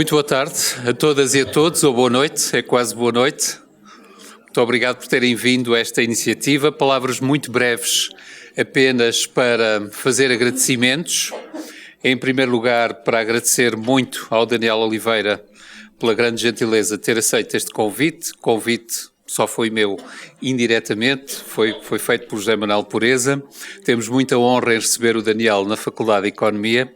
Muito boa tarde a todas e a todos, ou boa noite, é quase boa noite. Muito obrigado por terem vindo a esta iniciativa. Palavras muito breves apenas para fazer agradecimentos. Em primeiro lugar, para agradecer muito ao Daniel Oliveira pela grande gentileza de ter aceito este convite. O convite só foi meu indiretamente, foi feito por José Manuel Pureza. Temos muita honra em receber o Daniel na Faculdade de Economia.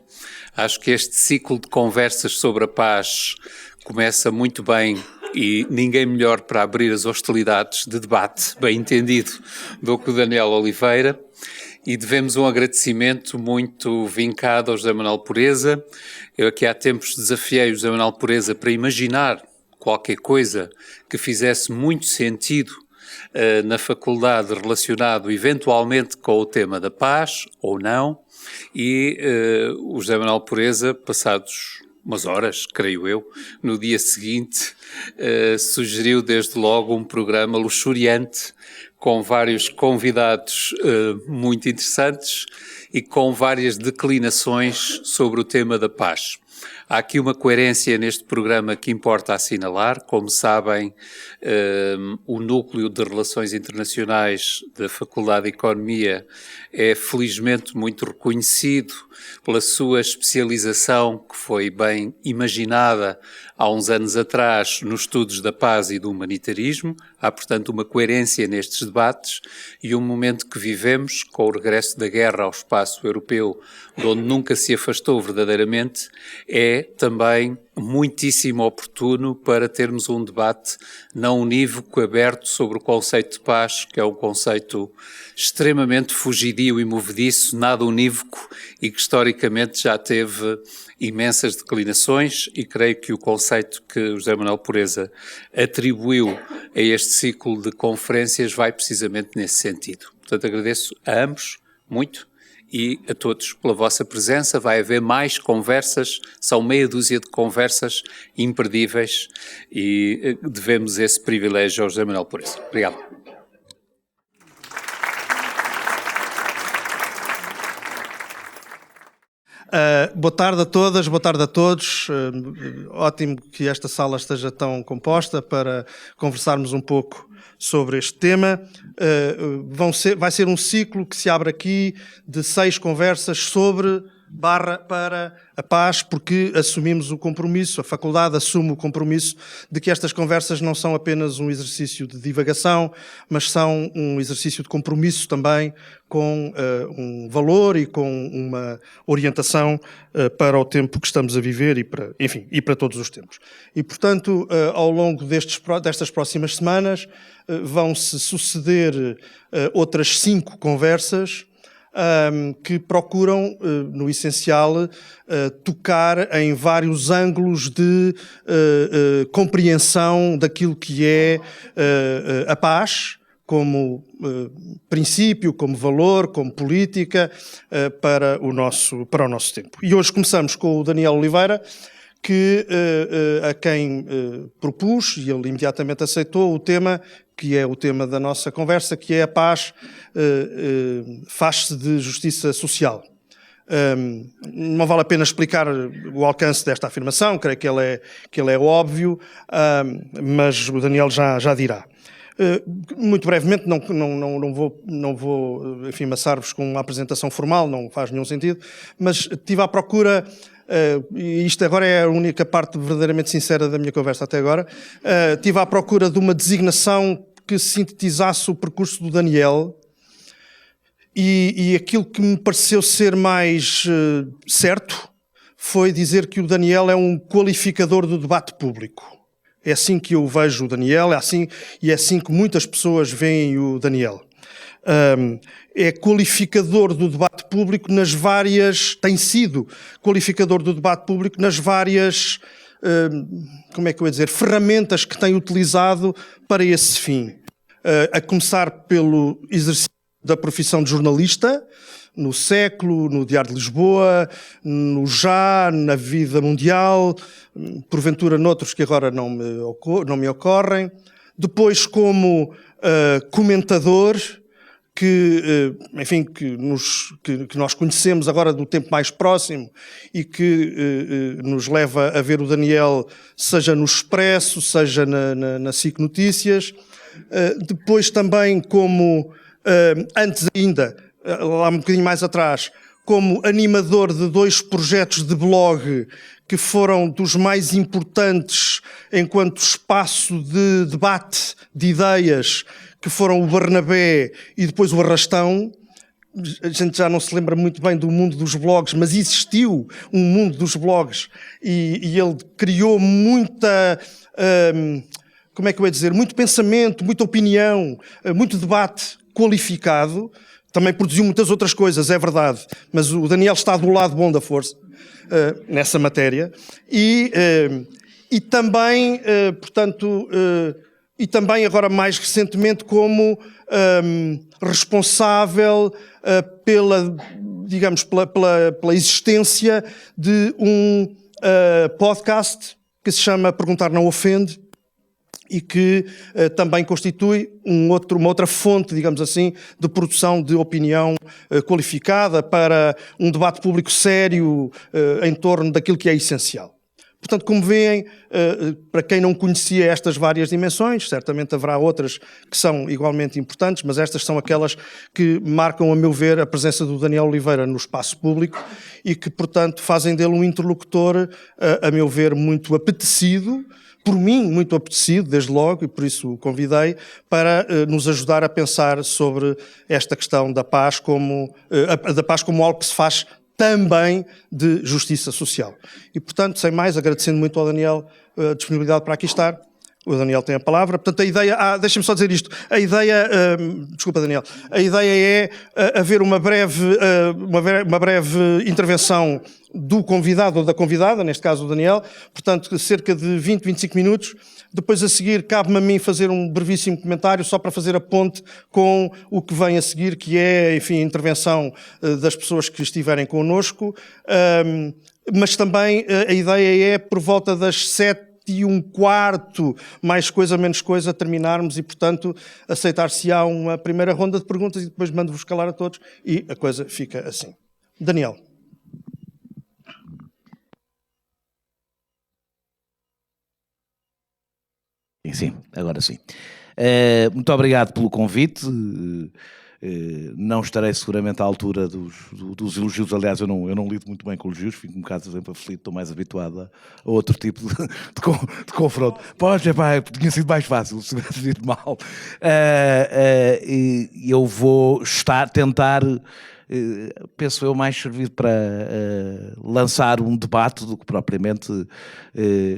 Acho que este ciclo de conversas sobre a paz começa muito bem e ninguém melhor para abrir as hostilidades de debate, bem entendido, do que o Daniel Oliveira. E devemos um agradecimento muito vincado ao José Manuel Pureza. Eu aqui há tempos desafiei o José Manuel Pureza para imaginar qualquer coisa que fizesse muito sentido na faculdade relacionado eventualmente com o tema da paz, ou não. E o José Manuel Pureza, passados umas horas, creio eu, no dia seguinte, sugeriu desde logo um programa luxuriante com vários convidados muito interessantes e com várias declinações sobre o tema da paz. Há aqui uma coerência neste programa que importa assinalar. Como sabem, o núcleo de Relações Internacionais da Faculdade de Economia é felizmente muito reconhecido pela sua especialização, que foi bem imaginada há uns anos atrás nos estudos da paz e do humanitarismo. Há, portanto, uma coerência nestes debates e um momento que vivemos, com o regresso da guerra ao espaço europeu, de onde nunca se afastou verdadeiramente, é também muitíssimo oportuno para termos um debate não unívoco, aberto sobre o conceito de paz, que é um conceito extremamente fugidio e movediço, nada unívoco e que historicamente já teve imensas declinações, e creio que o conceito que o José Manuel Pureza atribuiu a este ciclo de conferências vai precisamente nesse sentido. Portanto, agradeço a ambos muito e a todos pela vossa presença. Vai haver mais conversas, são meia dúzia de conversas imperdíveis e devemos esse privilégio ao José Manuel Pureza. Obrigado. Boa tarde a todas, boa tarde a todos. Ótimo que esta sala esteja tão composta para conversarmos um pouco sobre este tema. Vai ser um ciclo que se abre aqui de 6 conversas para a paz, porque assumimos o compromisso, a faculdade assume o compromisso de que estas conversas não são apenas um exercício de divagação, mas são um exercício de compromisso também com um valor e com uma orientação para o tempo que estamos a viver e para todos os tempos. E, portanto, ao longo destas próximas semanas vão-se suceder outras 5 conversas que procuram, no essencial, tocar em vários ângulos de compreensão daquilo que é a paz, como princípio, como valor, como política para o nosso tempo. E hoje começamos com o Daniel Oliveira, a quem propus, e ele imediatamente aceitou o tema, que é o tema da nossa conversa, que é a paz faz-se de justiça social. Não vale a pena explicar o alcance desta afirmação, creio que ele é óbvio, mas o Daniel já dirá. Muito brevemente, não vou enfim, amassar-vos com uma apresentação formal, não faz nenhum sentido, mas estive à procura, e isto agora é a única parte verdadeiramente sincera da minha conversa até agora, estive à procura de uma designação que sintetizasse o percurso do Daniel, e aquilo que me pareceu ser mais certo foi dizer que o Daniel é um qualificador do debate público. É assim que eu vejo o Daniel, é assim que muitas pessoas veem o Daniel. É qualificador do debate público tem sido qualificador do debate público nas várias, ferramentas que tem utilizado para esse fim. A começar pelo exercício da profissão de jornalista, no Século, no Diário de Lisboa, no Já, na Vida Mundial, porventura noutros que agora não me ocorrem. Depois como comentador, enfim, que nós conhecemos agora do tempo mais próximo e que nos leva a ver o Daniel, seja no Expresso, seja na SIC Notícias. Depois também como, antes ainda, lá um bocadinho mais atrás, como animador de 2 projetos de blog que foram dos mais importantes enquanto espaço de debate de ideias, que foram o Barnabé e depois o Arrastão. A gente já não se lembra muito bem do mundo dos blogs, mas existiu um mundo dos blogs e ele criou muita, como é que eu ia dizer, muito pensamento, muita opinião, muito debate qualificado. Também produziu muitas outras coisas, é verdade, mas o Daniel está do lado bom da força nessa matéria. E também, portanto, e também agora mais recentemente como responsável digamos, pela existência de um podcast que se chama Perguntar Não Ofende, e que também constitui uma outra fonte, digamos assim, de produção de opinião qualificada para um debate público sério em torno daquilo que é essencial. Portanto, como veem, para quem não conhecia estas várias dimensões, certamente haverá outras que são igualmente importantes, mas estas são aquelas que marcam, a meu ver, a presença do Daniel Oliveira no espaço público e que, portanto, fazem dele um interlocutor, a meu ver, muito apetecido, por mim, muito apetecido, desde logo, e por isso o convidei, para nos ajudar a pensar sobre esta questão da paz como algo que se faz também de justiça social. E, portanto, sem mais, agradecendo muito ao Daniel a disponibilidade para aqui estar. O Daniel tem a palavra. Portanto, a ideia... deixa-me só dizer isto. A ideia... desculpa, Daniel. A ideia é haver uma breve intervenção do convidado ou da convidada, neste caso o Daniel. Portanto, cerca de 20, 25 minutos. Depois, a seguir, cabe-me a mim fazer um brevíssimo comentário só para fazer a ponte com o que vem a seguir, que é, enfim, a intervenção das pessoas que estiverem connosco. Mas também a ideia é, por volta das 7h15, mais coisa, menos coisa, terminarmos e, portanto, aceitar-se-á uma primeira ronda de perguntas e depois mando-vos calar a todos e a coisa fica assim. Daniel. Sim, agora sim. Muito obrigado pelo convite. Não estarei seguramente à altura dos elogios. Aliás, eu não lido muito bem com elogios, fico um bocado sempre aflito, estou mais habituado a outro tipo de confronto. Pois, tinha sido mais fácil se tivesse dito mal. Eu vou tentar, penso eu, mais servir para lançar um debate do que propriamente,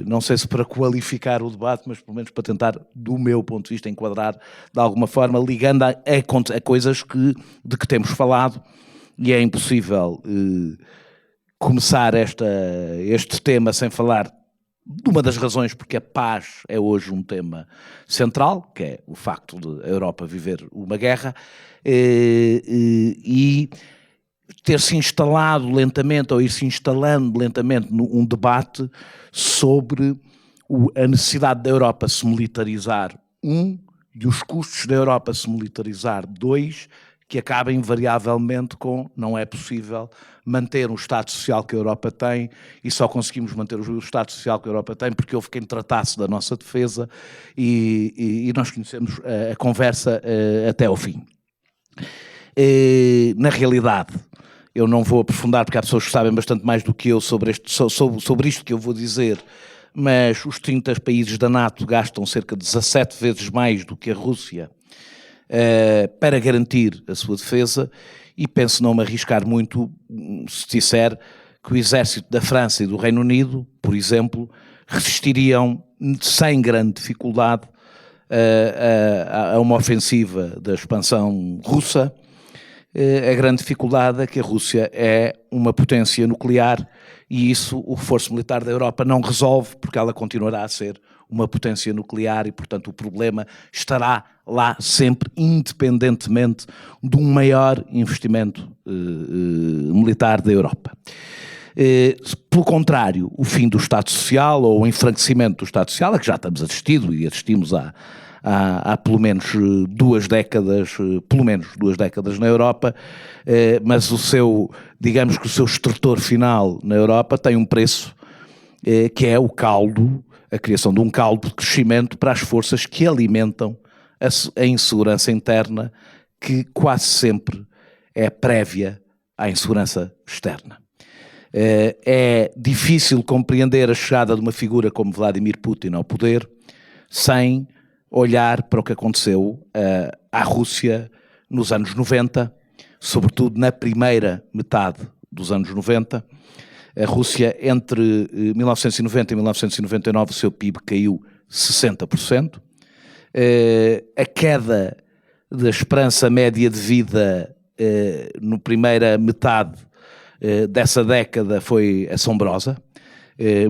não sei se para qualificar o debate, mas pelo menos para tentar, do meu ponto de vista, enquadrar de alguma forma, ligando a coisas de que temos falado, e é impossível começar este tema sem falar de uma das razões porque a paz é hoje um tema central, que é o facto de a Europa viver uma guerra, e ter-se instalado lentamente, ou ir-se instalando lentamente num debate sobre a necessidade da Europa se militarizar, e os custos da Europa se militarizar, que acaba invariavelmente com não é possível manter o Estado Social que a Europa tem, e só conseguimos manter o Estado Social que a Europa tem porque houve quem tratasse da nossa defesa, e nós conhecemos a conversa até ao fim. Na realidade, eu não vou aprofundar porque há pessoas que sabem bastante mais do que eu sobre isto que eu vou dizer, mas os 30 países da NATO gastam cerca de 17 vezes mais do que a Rússia para garantir a sua defesa, e penso não me arriscar muito se disser que o exército da França e do Reino Unido, por exemplo, resistiriam sem grande dificuldade a uma ofensiva da expansão russa. A grande dificuldade é que a Rússia é uma potência nuclear, e isso o reforço militar da Europa não resolve, porque ela continuará a ser uma potência nuclear e, portanto, o problema estará lá sempre, independentemente de um maior investimento militar da Europa. Pelo contrário, o fim do Estado Social, ou o enfraquecimento do Estado Social, a que já estamos assistindo e assistimos há há pelo menos 2 décadas, na Europa, mas digamos que o seu extrator final na Europa tem um preço que é o caldo, a criação de um caldo de crescimento para as forças que alimentam a insegurança interna, que quase sempre é prévia à insegurança externa. É difícil compreender a chegada de uma figura como Vladimir Putin ao poder sem olhar para o que aconteceu à Rússia nos anos 90, sobretudo na primeira metade dos anos 90. A Rússia, entre 1990 e 1999, o seu PIB caiu 60%. A queda da esperança média de vida na primeira metade dessa década foi assombrosa.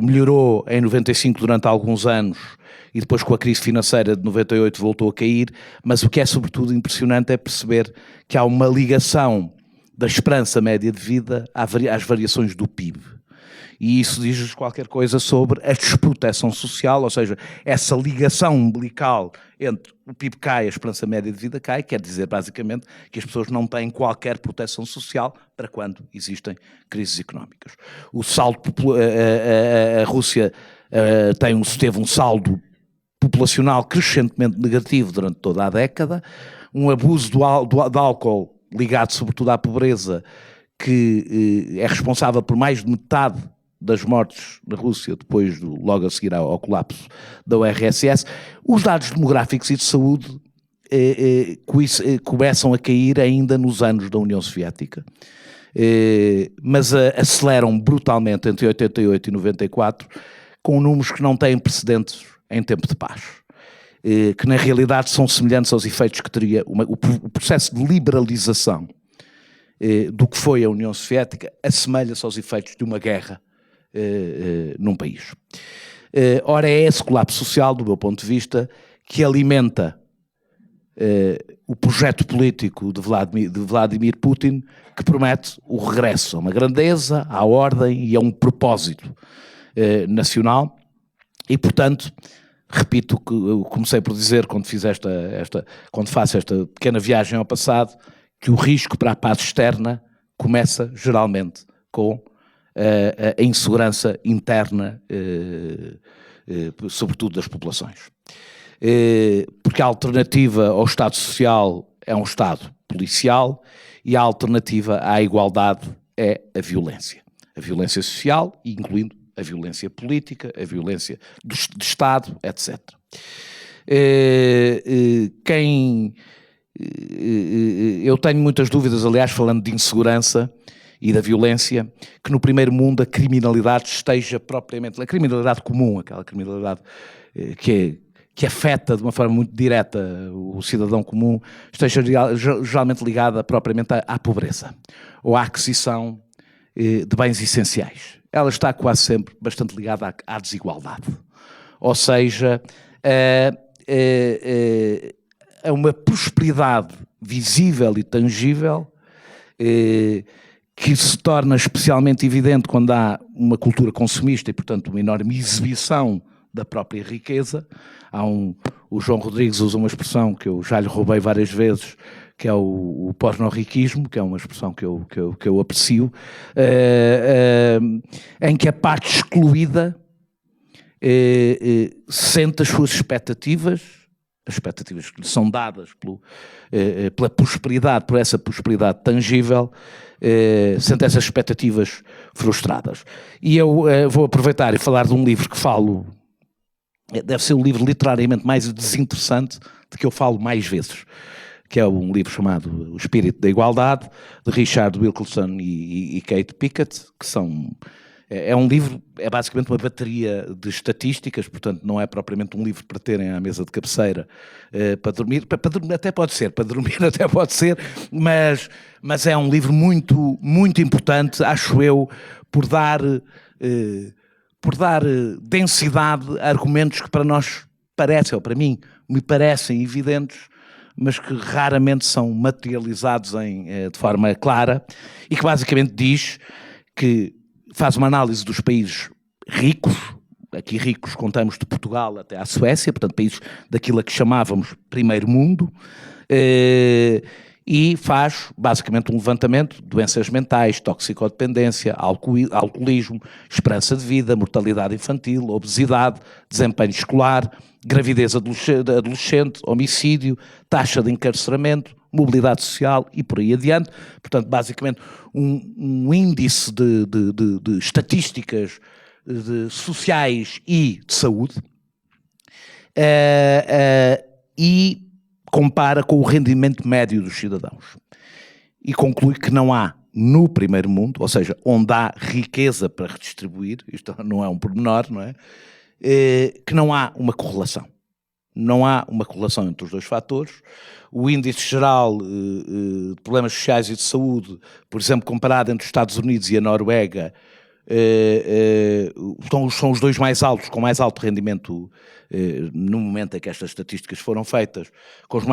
Melhorou em 95 durante alguns anos e depois com a crise financeira de 98 voltou a cair, mas o que é sobretudo impressionante é perceber que há uma ligação da esperança média de vida às variações do PIB. E isso diz-nos qualquer coisa sobre a desproteção social, ou seja, essa ligação umbilical entre o PIB cai e a esperança média de vida cai, quer dizer basicamente que as pessoas não têm qualquer proteção social para quando existem crises económicas. O saldo, a Rússia teve um saldo populacional crescentemente negativo durante toda a década, um abuso de álcool ligado sobretudo à pobreza, que é responsável por mais de metade das mortes na Rússia, logo a seguir ao colapso da URSS. Os dados demográficos e de saúde começam a cair ainda nos anos da União Soviética, mas aceleram brutalmente entre 88 e 94, com números que não têm precedentes em tempo de paz, que na realidade são semelhantes aos efeitos que teria o processo de liberalização do que foi a União Soviética, assemelha-se aos efeitos de uma guerra num país. Ora, é esse colapso social, do meu ponto de vista, que alimenta o projeto político de Vladimir Putin, que promete o regresso a uma grandeza, à ordem e a um propósito nacional. E, portanto, repito o que eu comecei por dizer quando faço esta pequena viagem ao passado, que o risco para a paz externa começa geralmente com a insegurança interna, sobretudo das populações. Porque a alternativa ao Estado Social é um Estado policial e a alternativa à igualdade é a violência. A violência social, incluindo a violência política, a violência de Estado, etc. Eu tenho muitas dúvidas, aliás, falando de insegurança e da violência, que no primeiro mundo a criminalidade esteja propriamente, a criminalidade comum, aquela criminalidade que afeta de uma forma muito direta o cidadão comum, esteja geralmente ligada propriamente à pobreza ou à aquisição de bens essenciais. Ela está quase sempre bastante ligada à desigualdade. Ou seja, a uma prosperidade visível e tangível que se torna especialmente evidente quando há uma cultura consumista e, portanto, uma enorme exibição da própria riqueza. O João Rodrigues usa uma expressão que eu já lhe roubei várias vezes, que é o pós-riquismo, que é uma expressão que eu aprecio, em que a parte excluída sente as suas expectativas que lhe são dadas pela prosperidade, por essa prosperidade tangível, sente essas expectativas frustradas. E eu vou aproveitar e falar de um livro que falo, deve ser o livro literariamente mais desinteressante de que eu falo mais vezes, que é um livro chamado O Espírito da Igualdade, de Richard Wilkinson e Kate Pickett, que são... É um livro, é basicamente uma bateria de estatísticas, portanto não é propriamente um livro para terem à mesa de cabeceira para dormir, para dormir até pode ser, para dormir até pode ser, mas é um livro muito, muito importante, acho eu, por dar densidade a argumentos que para nós parecem, ou para mim, me parecem evidentes, mas que raramente são materializados de forma clara, e que basicamente diz que faz uma análise dos países ricos, aqui ricos contamos de Portugal até à Suécia, portanto países daquilo a que chamávamos primeiro mundo, e faz basicamente um levantamento de doenças mentais, toxicodependência, alcoolismo, esperança de vida, mortalidade infantil, obesidade, desempenho escolar, gravidez adolescente, homicídio, taxa de encarceramento, mobilidade social e por aí adiante. Portanto, basicamente um índice de estatísticas sociais e de saúde, e compara com o rendimento médio dos cidadãos. E conclui que não há no primeiro mundo, ou seja, onde há riqueza para redistribuir, isto não é um pormenor, não é? Que não há uma correlação. Não há uma correlação entre os dois fatores. O índice geral de problemas sociais e de saúde, por exemplo, comparado entre os Estados Unidos e a Noruega, são os dois mais altos, com mais alto rendimento no momento em que estas estatísticas foram feitas, com os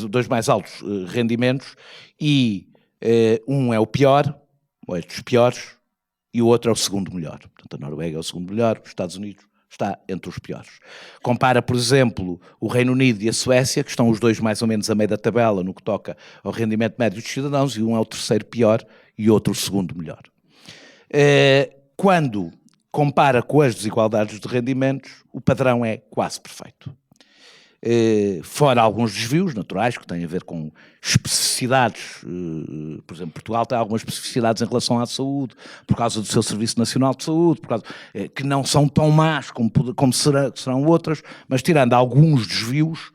dois mais altos rendimentos, e um é o pior, ou é dos piores, e o outro é o segundo melhor. Portanto, a Noruega é o segundo melhor, os Estados Unidos está entre os piores. Compara, por exemplo, o Reino Unido e a Suécia, que estão os dois mais ou menos a meio da tabela no que toca ao rendimento médio dos cidadãos, e um é o terceiro pior e outro o segundo melhor. Quando compara com as desigualdades de rendimentos, o padrão é quase perfeito. Fora alguns desvios naturais que têm a ver com especificidades, por exemplo, Portugal tem algumas especificidades em relação à saúde, por causa do seu Serviço Nacional de Saúde, por causa, que não são tão más como serão outras, mas tirando alguns desvios,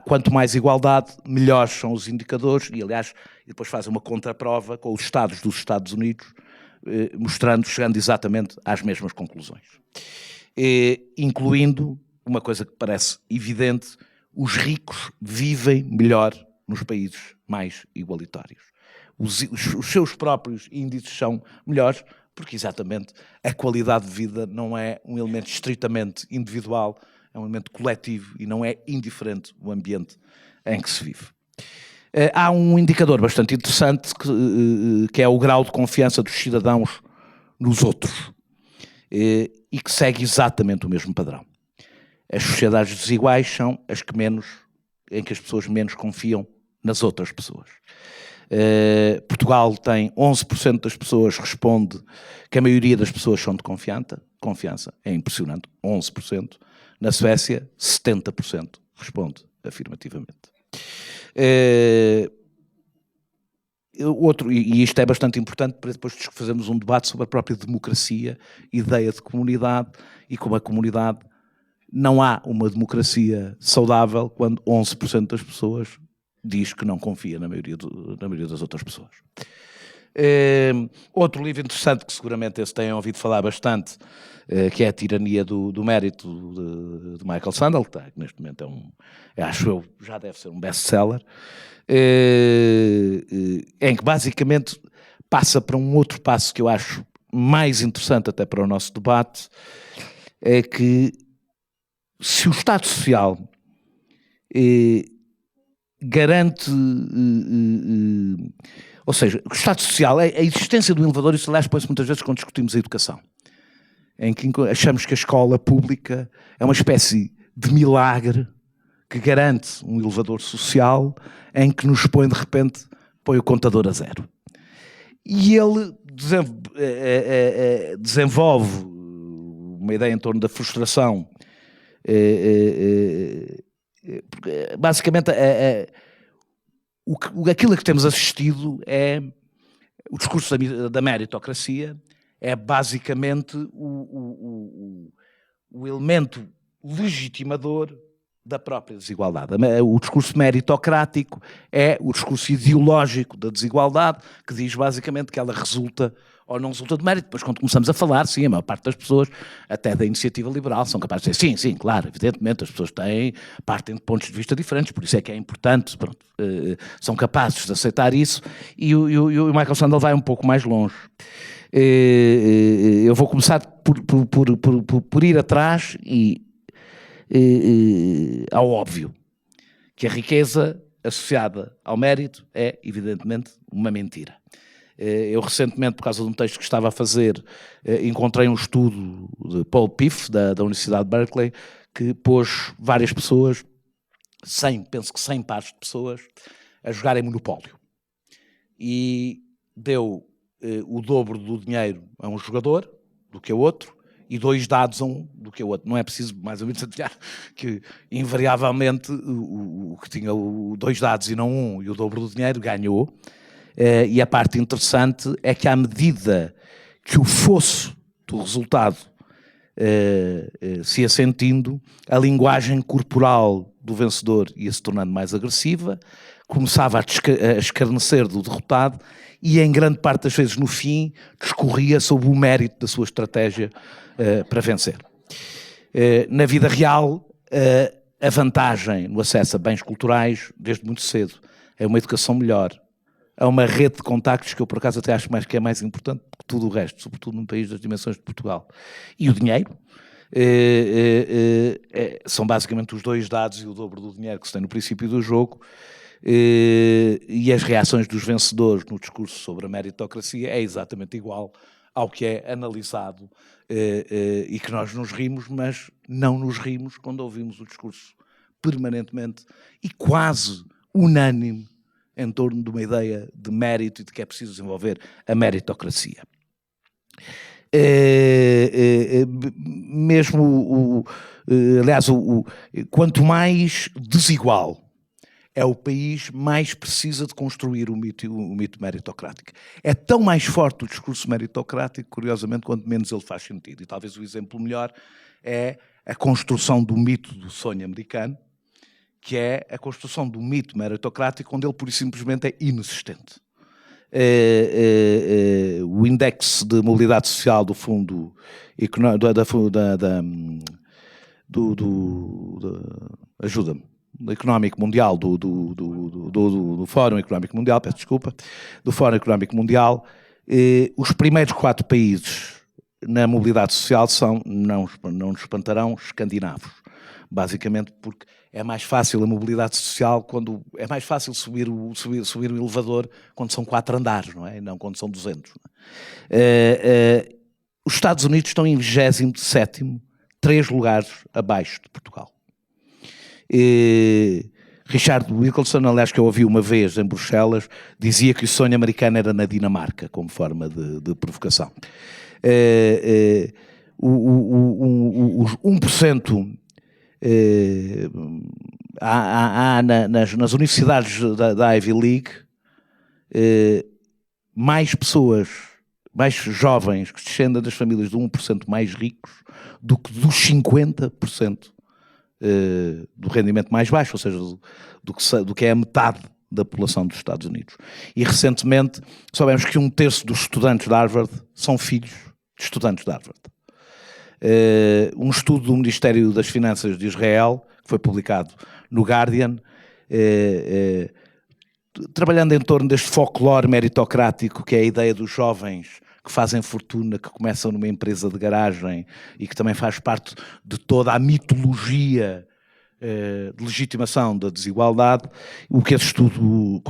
quanto mais igualdade, melhores são os indicadores, e aliás, depois fazem uma contraprova com os estados dos Estados Unidos, chegando exatamente às mesmas conclusões. Incluindo uma coisa que parece evidente: os ricos vivem melhor nos países mais igualitários. Os seus próprios índices são melhores, porque exatamente a qualidade de vida não é um elemento estritamente individual, é um elemento coletivo e não é indiferente o ambiente em que se vive. Há um indicador bastante interessante que é o grau de confiança dos cidadãos nos outros, e que segue exatamente o mesmo padrão. As sociedades desiguais são as em que as pessoas menos confiam nas outras pessoas. Portugal tem 11% das pessoas responde que a maioria das pessoas são de confiança. É impressionante, 11%. Na Suécia, 70% responde afirmativamente. E isto é bastante importante para depois fazermos um debate sobre a própria democracia, ideia de comunidade, e como a comunidade não há uma democracia saudável quando 11% das pessoas diz que não confia na maioria das outras pessoas. Outro livro interessante, que seguramente esse têm ouvido falar bastante, que é A Tirania do Mérito, de Michael Sandel, que neste momento acho eu, já deve ser um best-seller, em que basicamente passa para um outro passo que eu acho mais interessante até para o nosso debate, é que se o Estado Social garante, ou seja, o Estado Social, a existência do elevador, isso aliás põe-se muitas vezes quando discutimos a educação, em que achamos que a escola pública é uma espécie de milagre que garante um elevador social em que nos põe, de repente, põe o contador a zero. E ele desenvolve uma ideia em torno da frustração. Basicamente, aquilo a que temos assistido é o discurso da meritocracia, é basicamente o elemento legitimador da própria desigualdade. O discurso meritocrático é o discurso ideológico da desigualdade, que diz basicamente que ela resulta ou não resulta de mérito. Depois, quando começamos a falar, sim, a maior parte das pessoas, até da iniciativa liberal, são capazes de dizer sim, claro, evidentemente, as pessoas partem de pontos de vista diferentes, por isso é que é importante, são capazes de aceitar isso, e o Michael Sandel vai um pouco mais longe. Eu vou começar por ir atrás ao óbvio, que a riqueza associada ao mérito é, evidentemente, uma mentira. Eu recentemente, por causa de um texto que estava a fazer, encontrei um estudo de Paul Piff, da Universidade de Berkeley, que pôs várias pessoas, penso que 100 pares de pessoas, a jogarem Monopólio. E deu o dobro do dinheiro a um jogador do que a outro, e 2 dados a um do que a outro. Não é preciso mais ou menos adivinhar que, invariavelmente, o que tinha 2 dados e não um, e o dobro do dinheiro, ganhou. E a parte interessante é que, à medida que o fosso do resultado se ia sentindo, a linguagem corporal do vencedor ia se tornando mais agressiva, começava a escarnecer do derrotado e, em grande parte das vezes, no fim, discorria sobre o mérito da sua estratégia para vencer. Na vida real, a vantagem no acesso a bens culturais, desde muito cedo, é uma educação melhor, há uma rede de contactos que eu, por acaso, até acho que é mais importante que tudo o resto, sobretudo num país das dimensões de Portugal. E o dinheiro, são basicamente os 2 dados e o dobro do dinheiro que se tem no princípio do jogo, e as reações dos vencedores no discurso sobre a meritocracia é exatamente igual ao que é analisado e que nós nos rimos, mas não nos rimos quando ouvimos o discurso permanentemente e quase unânime em torno de uma ideia de mérito e de que é preciso desenvolver a meritocracia. Aliás, quanto mais desigual é o país, mais precisa de construir o mito meritocrático. É tão mais forte o discurso meritocrático, curiosamente, quanto menos ele faz sentido. E talvez o exemplo melhor é a construção do mito do sonho americano, que é a construção do mito meritocrático, onde ele pura e simplesmente é inexistente. O índice de mobilidade social do Fundo ajuda-me, do Económico Mundial, do Fórum Económico Mundial, peço desculpa, do Fórum Económico Mundial, os primeiros 4 países na mobilidade social são, não nos espantarão, escandinavos. Basicamente porque é mais fácil a mobilidade social quando é mais fácil subir o elevador quando são 4 andares, não é? E não quando são 200. Os Estados Unidos estão em 27º, 3 lugares abaixo de Portugal. Richard Wilkinson, aliás, que eu ouvi uma vez em Bruxelas, dizia que o sonho americano era na Dinamarca, como forma de provocação. Os 1%. Há nas universidades da Ivy League mais pessoas, mais jovens que descendem das famílias de 1% mais ricos do que dos 50% do rendimento mais baixo, ou seja, do que é a metade da população dos Estados Unidos. E recentemente soubemos que 1/3 dos estudantes de Harvard são filhos de estudantes de Harvard. Um estudo do Ministério das Finanças de Israel, que foi publicado no Guardian, trabalhando em torno deste folclore meritocrático, que é a ideia dos jovens que fazem fortuna, que começam numa empresa de garagem e que também faz parte de toda a mitologia de legitimação da desigualdade. O que esse estudo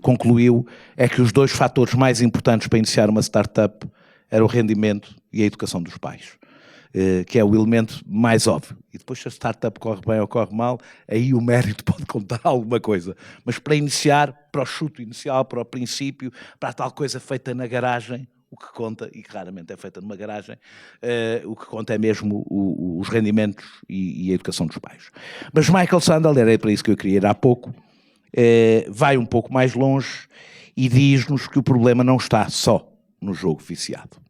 concluiu é que os 2 fatores mais importantes para iniciar uma startup era o rendimento e a educação dos pais, que é o elemento mais óbvio. E depois, se a startup corre bem ou corre mal, aí o mérito pode contar alguma coisa. Mas para iniciar, para o chute inicial, para o princípio, para a tal coisa feita na garagem, o que conta, e que raramente é feita numa garagem, o que conta é mesmo os rendimentos e a educação dos pais. Mas Michael Sandel, era para isso que eu queria ir há pouco, vai um pouco mais longe e diz-nos que o problema não está só no jogo viciado.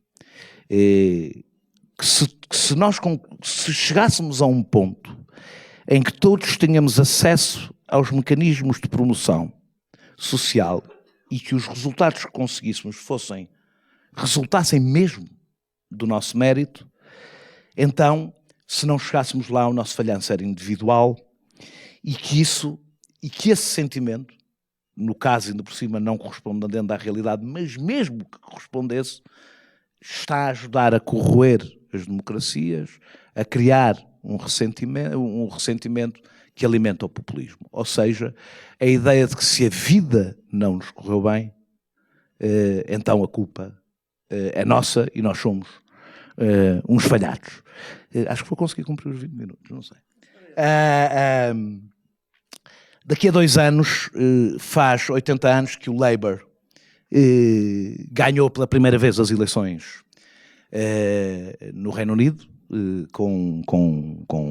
Se chegássemos a um ponto em que todos tenhamos acesso aos mecanismos de promoção social e que os resultados que conseguíssemos resultassem mesmo do nosso mérito, então, se não chegássemos lá, o nosso falhanço era individual e que esse sentimento, no caso ainda por cima não correspondendo à realidade, mas mesmo que correspondesse, está a ajudar a corroer as democracias, a criar um ressentimento que alimenta o populismo. Ou seja, a ideia de que se a vida não nos correu bem, então a culpa é nossa e nós somos uns falhados. Acho que vou conseguir cumprir os 20 minutos, não sei. Daqui a 2 anos, faz 80 anos que o Labour ganhou pela primeira vez as eleições no Reino Unido, com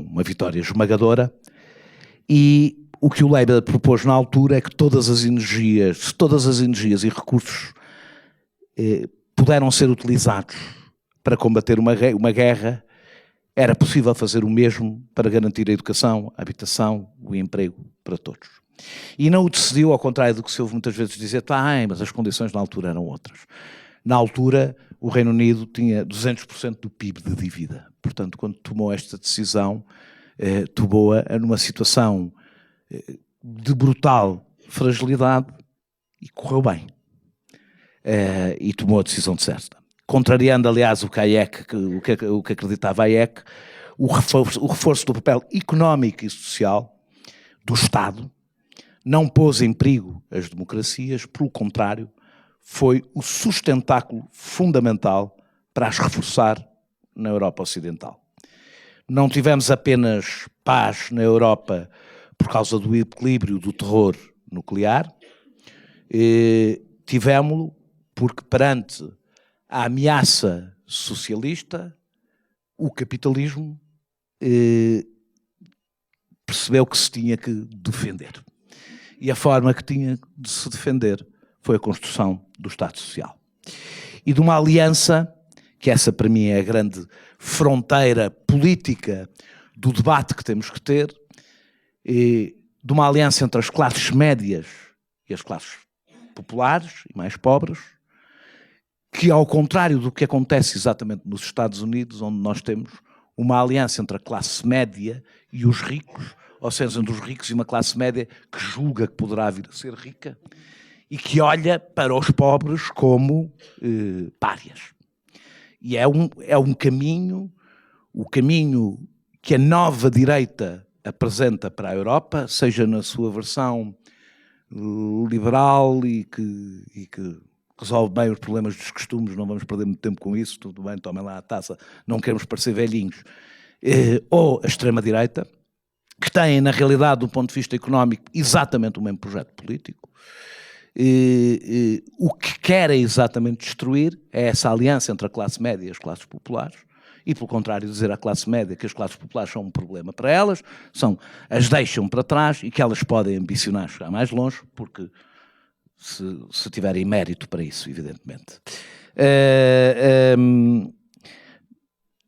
uma vitória esmagadora, e o que o Labour propôs na altura é que todas as energias e recursos puderam ser utilizados para combater uma guerra, era possível fazer o mesmo para garantir a educação, a habitação, o emprego para todos. E não o decidiu, ao contrário do que se ouve muitas vezes dizer, mas as condições na altura eram outras. Na altura, o Reino Unido tinha 200% do PIB de dívida. Portanto, quando tomou esta decisão, tomou-a numa situação de brutal fragilidade e correu bem. E tomou a decisão certa. Contrariando, aliás, o que acreditava Hayek, o reforço do papel económico e social do Estado não pôs em perigo as democracias, pelo contrário, foi o sustentáculo fundamental para as reforçar na Europa Ocidental. Não tivemos apenas paz na Europa por causa do equilíbrio do terror nuclear, tivemos-lo porque perante a ameaça socialista, o capitalismo percebeu que se tinha que defender. E a forma que tinha de se defender foi a construção do Estado Social. E de uma aliança, que essa para mim é a grande fronteira política do debate que temos que ter, de uma aliança entre as classes médias e as classes populares e mais pobres, que ao contrário do que acontece exatamente nos Estados Unidos, onde nós temos uma aliança entre a classe média e os ricos, ou seja, entre os ricos e uma classe média que julga que poderá vir a ser rica e que olha para os pobres como párias. E é um caminho, o caminho que a nova direita apresenta para a Europa, seja na sua versão liberal e que resolve bem os problemas dos costumes, não vamos perder muito tempo com isso, tudo bem, tomem lá a taça, não queremos parecer velhinhos, ou a extrema-direita, que têm, na realidade, do ponto de vista económico, exatamente o mesmo projeto político. O que querem exatamente destruir é essa aliança entre a classe média e as classes populares, e, pelo contrário, dizer à classe média que as classes populares são um problema para elas, as deixam para trás e que elas podem ambicionar chegar mais longe, porque se tiverem mérito para isso, evidentemente.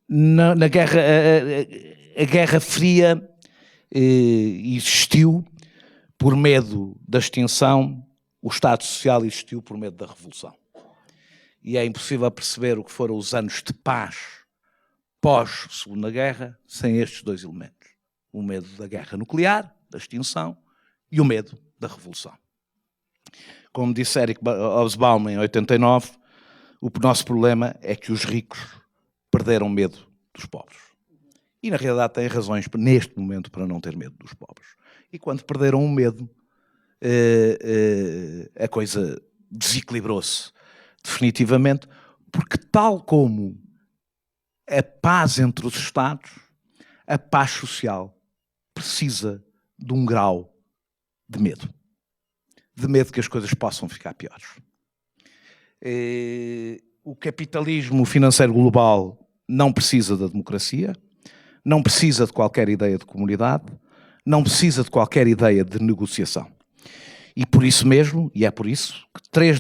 Na guerra, a Guerra Fria existiu por medo da extinção, o Estado Social existiu por medo da Revolução. E é impossível perceber o que foram os anos de paz pós-Segunda Guerra sem estes dois elementos. O medo da guerra nuclear, da extinção, e o medo da Revolução. Como disse Eric Hobsbawm em 89, o nosso problema é que os ricos perderam medo dos pobres. E, na realidade, têm razões, neste momento, para não ter medo dos pobres. E quando perderam o medo, a coisa desequilibrou-se definitivamente, porque tal como a paz entre os Estados, a paz social precisa de um grau de medo. De medo que as coisas possam ficar piores. O capitalismo financeiro global não precisa da democracia, não precisa de qualquer ideia de comunidade, não precisa de qualquer ideia de negociação. E por isso mesmo, e é por isso, que as 3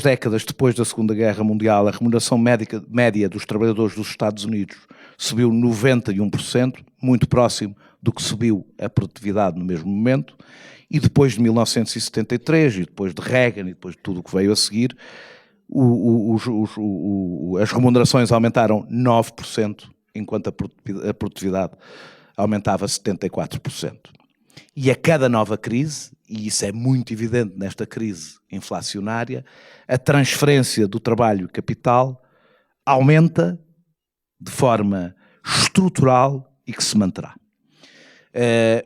décadas depois da Segunda Guerra Mundial, a remuneração média dos trabalhadores dos Estados Unidos subiu 91%, muito próximo do que subiu a produtividade no mesmo momento, e depois de 1973, e depois de Reagan, e depois de tudo o que veio a seguir, as remunerações aumentaram 9%, enquanto a produtividade aumentava 74%. E a cada nova crise, e isso é muito evidente nesta crise inflacionária, a transferência do trabalho e capital aumenta de forma estrutural e que se manterá.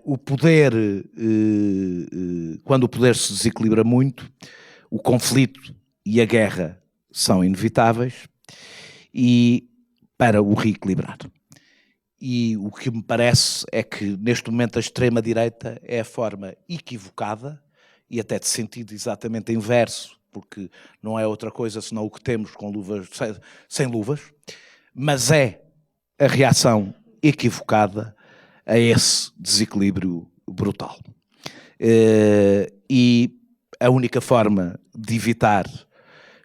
O poder, quando o poder se desequilibra muito, o conflito e a guerra são inevitáveis e para o reequilibrar. E o que me parece é que neste momento a extrema-direita é a forma equivocada e até de sentido exatamente inverso, porque não é outra coisa senão o que temos com luvas, sem luvas, mas é a reação equivocada a esse desequilíbrio brutal. E a única forma de evitar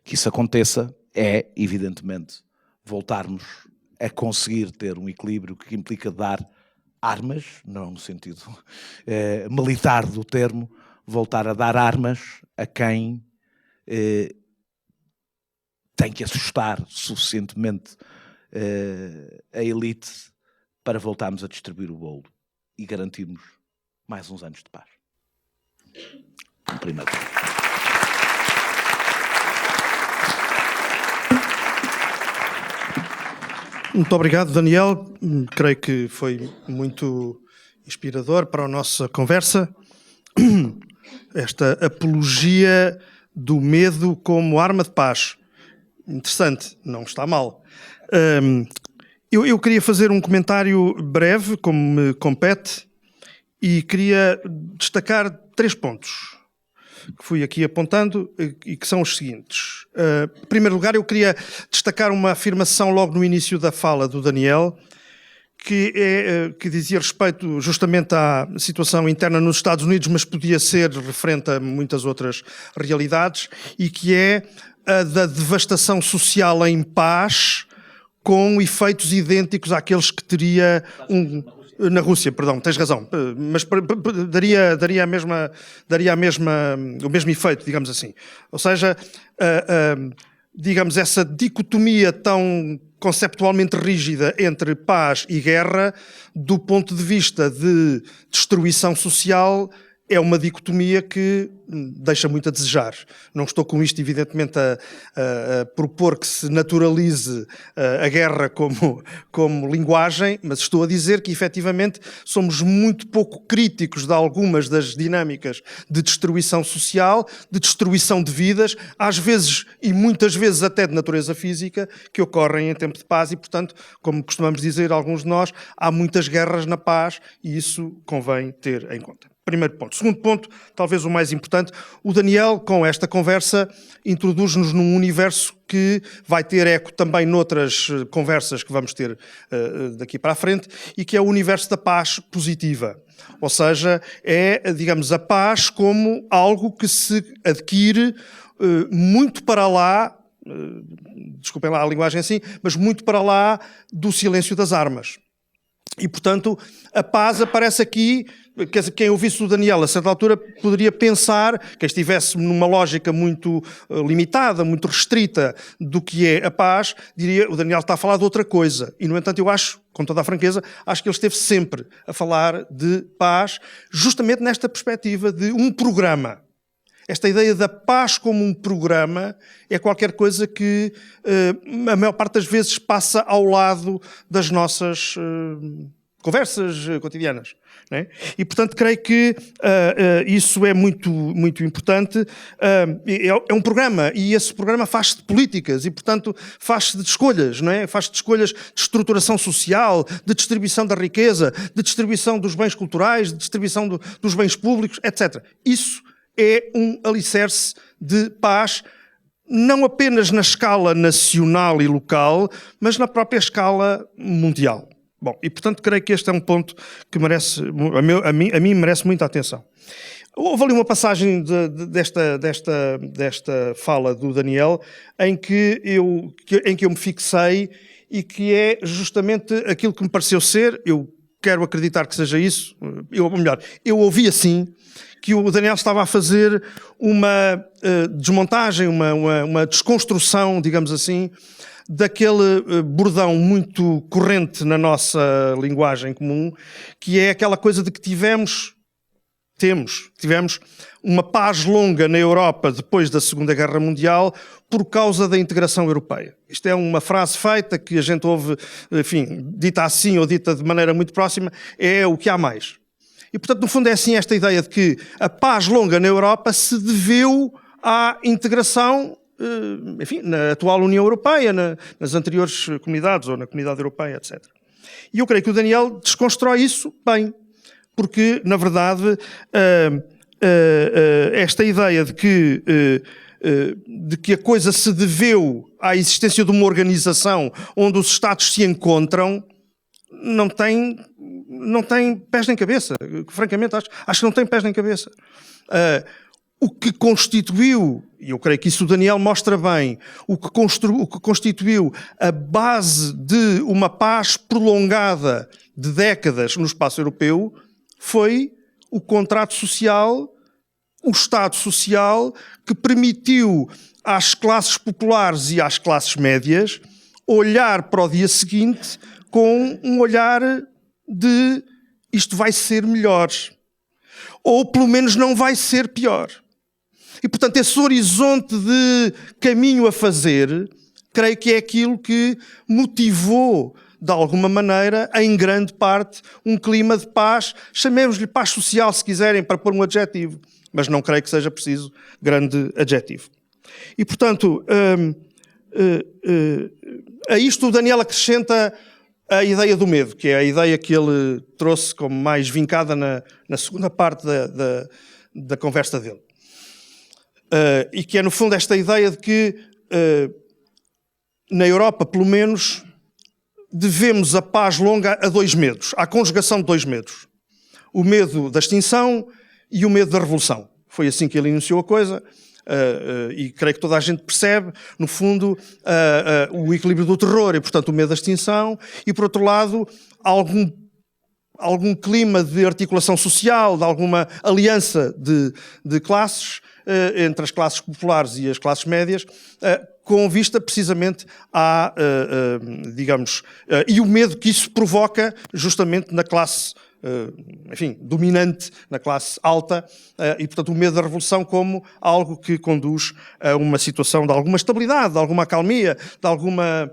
que isso aconteça é, evidentemente, voltarmos a conseguir ter um equilíbrio que implica dar armas, não no sentido militar do termo, voltar a dar armas a quem tem que assustar suficientemente a elite para voltarmos a distribuir o bolo e garantirmos mais uns anos de paz. Um primeiro. Muito obrigado, Daniel. Creio que foi muito inspirador para a nossa conversa. Esta apologia do medo como arma de paz. Interessante, não está mal. Eu queria fazer um comentário breve, como me compete, e queria destacar 3 pontos que fui aqui apontando e que são os seguintes. Em primeiro lugar, eu queria destacar uma afirmação logo no início da fala do Daniel, que dizia respeito justamente à situação interna nos Estados Unidos, mas podia ser referente a muitas outras realidades, e que é a da devastação social em paz, com efeitos idênticos àqueles que teria na Rússia, perdão, tens razão, mas daria o mesmo efeito, digamos assim. Ou seja, digamos, essa dicotomia tão conceptualmente rígida entre paz e guerra, do ponto de vista de destruição social, é uma dicotomia que deixa muito a desejar. Não estou com isto, evidentemente, a propor que se naturalize a guerra como linguagem, mas estou a dizer que, efetivamente, somos muito pouco críticos de algumas das dinâmicas de destruição social, de destruição de vidas, às vezes e muitas vezes até de natureza física, que ocorrem em tempo de paz e, portanto, como costumamos dizer alguns de nós, há muitas guerras na paz e isso convém ter em conta. Primeiro ponto. Segundo ponto, talvez o mais importante, o Daniel, com esta conversa, introduz-nos num universo que vai ter eco também noutras conversas que vamos ter daqui para a frente, e que é o universo da paz positiva. Ou seja, é, digamos, a paz como algo que se adquire muito para lá, desculpem lá a linguagem assim, mas muito para lá do silêncio das armas. E, portanto, a paz aparece aqui. Quer dizer, quem ouvisse o Daniel a certa altura poderia pensar, quem estivesse numa lógica muito limitada, muito restrita do que é a paz, diria, o Daniel está a falar de outra coisa. E, no entanto, eu acho, com toda a franqueza, acho que ele esteve sempre a falar de paz, justamente nesta perspectiva de um programa. Esta ideia da paz como um programa é qualquer coisa que a maior parte das vezes passa ao lado das nossas conversas cotidianas. Não é? E, portanto, creio que isso é muito, muito importante. É um programa e esse programa faz-se de políticas e, portanto, faz-se de escolhas, não é? Faz-se de escolhas de estruturação social, de distribuição da riqueza, de distribuição dos bens culturais, de distribuição dos bens públicos, etc. Isso é um alicerce de paz, não apenas na escala nacional e local, mas na própria escala mundial. Bom, e portanto creio que este é um ponto que merece, a mim merece muita atenção. Houve ali uma passagem desta fala do Daniel em que eu me fixei e que é justamente aquilo que me pareceu ser, eu quero acreditar que seja isso, eu ouvi assim, que o Daniel estava a fazer uma desmontagem, uma desconstrução, digamos assim, daquele bordão muito corrente na nossa linguagem comum, que é aquela coisa de que tivemos uma paz longa na Europa depois da Segunda Guerra Mundial por causa da integração europeia. Isto é uma frase feita que a gente ouve, enfim, dita assim ou dita de maneira muito próxima, é o que há mais. E, portanto, no fundo é assim esta ideia de que a paz longa na Europa se deveu à integração, enfim, na atual União Europeia, nas anteriores comunidades, ou na Comunidade Europeia, etc. E eu creio que o Daniel desconstrói isso bem, porque, na verdade, esta ideia de que a coisa se deveu à existência de uma organização onde os Estados se encontram, não tem pés nem cabeça. Francamente, acho que não tem pés nem cabeça. O que constituiu, e eu creio que isso o Daniel mostra bem, o que constituiu a base de uma paz prolongada de décadas no espaço europeu foi o contrato social, o Estado social, que permitiu às classes populares e às classes médias olhar para o dia seguinte com um olhar de isto vai ser melhor, ou pelo menos não vai ser pior. E, portanto, esse horizonte de caminho a fazer, creio que é aquilo que motivou, de alguma maneira, em grande parte, um clima de paz, chamemos-lhe paz social, se quiserem, para pôr um adjetivo, mas não creio que seja preciso grande adjetivo. E, portanto, a isto o Daniel acrescenta a ideia do medo, que é a ideia que ele trouxe como mais vincada na segunda parte da conversa dele. E que é, no fundo, esta ideia de que, na Europa, pelo menos, devemos a paz longa a dois medos, à conjugação de dois medos. O medo da extinção e o medo da revolução. Foi assim que ele iniciou a coisa, e creio que toda a gente percebe, no fundo, o equilíbrio do terror e, portanto, o medo da extinção, e, por outro lado, algum clima de articulação social, de alguma aliança de classes, entre as classes populares e as classes médias, com vista precisamente e o medo que isso provoca justamente na classe, enfim, dominante, na classe alta, e portanto o medo da revolução como algo que conduz a uma situação de alguma estabilidade, de alguma acalmia, de alguma,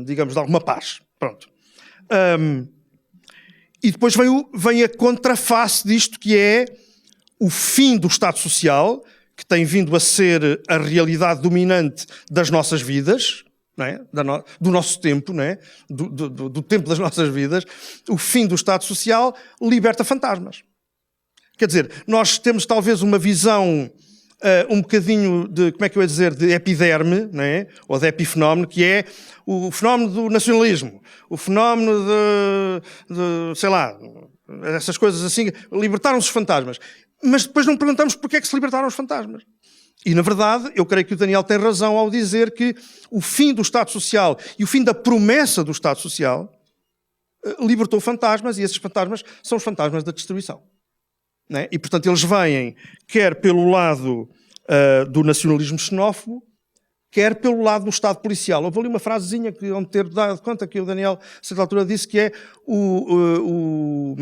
de alguma paz. Pronto. E depois vem a contraface disto, que é o fim do Estado Social, que tem vindo a ser a realidade dominante das nossas vidas, não é? Do nosso tempo, não é? Do tempo das nossas vidas. O fim do Estado Social liberta fantasmas. Quer dizer, nós temos talvez uma visão um bocadinho de, como é que eu ia dizer, de epiderme, não é? Ou de epifenómeno, que é o fenómeno do nacionalismo, o fenómeno de sei lá, essas coisas assim, libertaram-se os fantasmas. Mas depois não perguntamos porque é que se libertaram os fantasmas. E, na verdade, eu creio que o Daniel tem razão ao dizer que o fim do Estado Social e o fim da promessa do Estado Social libertou fantasmas, e esses fantasmas são os fantasmas da destruição. Não é? E, portanto, eles vêm quer pelo lado do nacionalismo xenófobo, quer pelo lado do Estado policial. Houve ali uma frasezinha que onde ter dado conta que o Daniel, a certa altura, disse que é o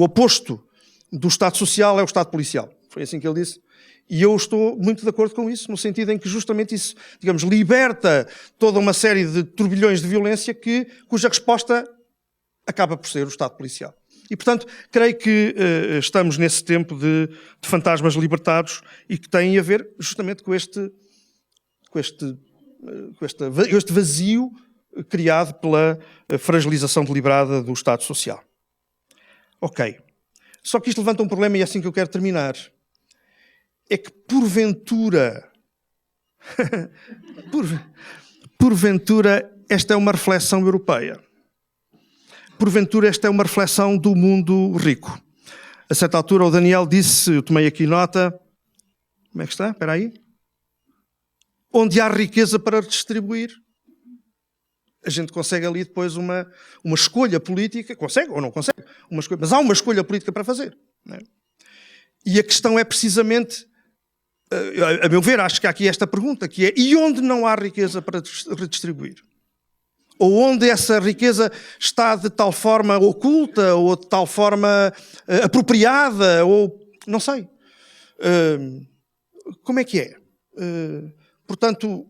oposto do Estado Social é o Estado policial. Foi assim que ele disse. E eu estou muito de acordo com isso, no sentido em que justamente isso, digamos, liberta toda uma série de turbilhões de violência cuja resposta acaba por ser o Estado policial. E, portanto, creio que estamos nesse tempo de fantasmas libertados e que tem a ver justamente com este vazio criado pela fragilização deliberada do Estado Social. Ok. Só que isto levanta um problema, e é assim que eu quero terminar. É que, porventura, esta é uma reflexão europeia. Porventura, esta é uma reflexão do mundo rico. A certa altura, o Daniel disse, eu tomei aqui nota, como é que está? Espera aí. Onde há riqueza para redistribuir, a gente consegue ali depois uma escolha política, consegue ou não consegue, mas há uma escolha política para fazer. Não é? E a questão é precisamente, a meu ver, acho que há aqui esta pergunta, que é, e onde não há riqueza para redistribuir? Ou onde essa riqueza está de tal forma oculta, ou de tal forma apropriada, ou não sei. Como é que é? Portanto,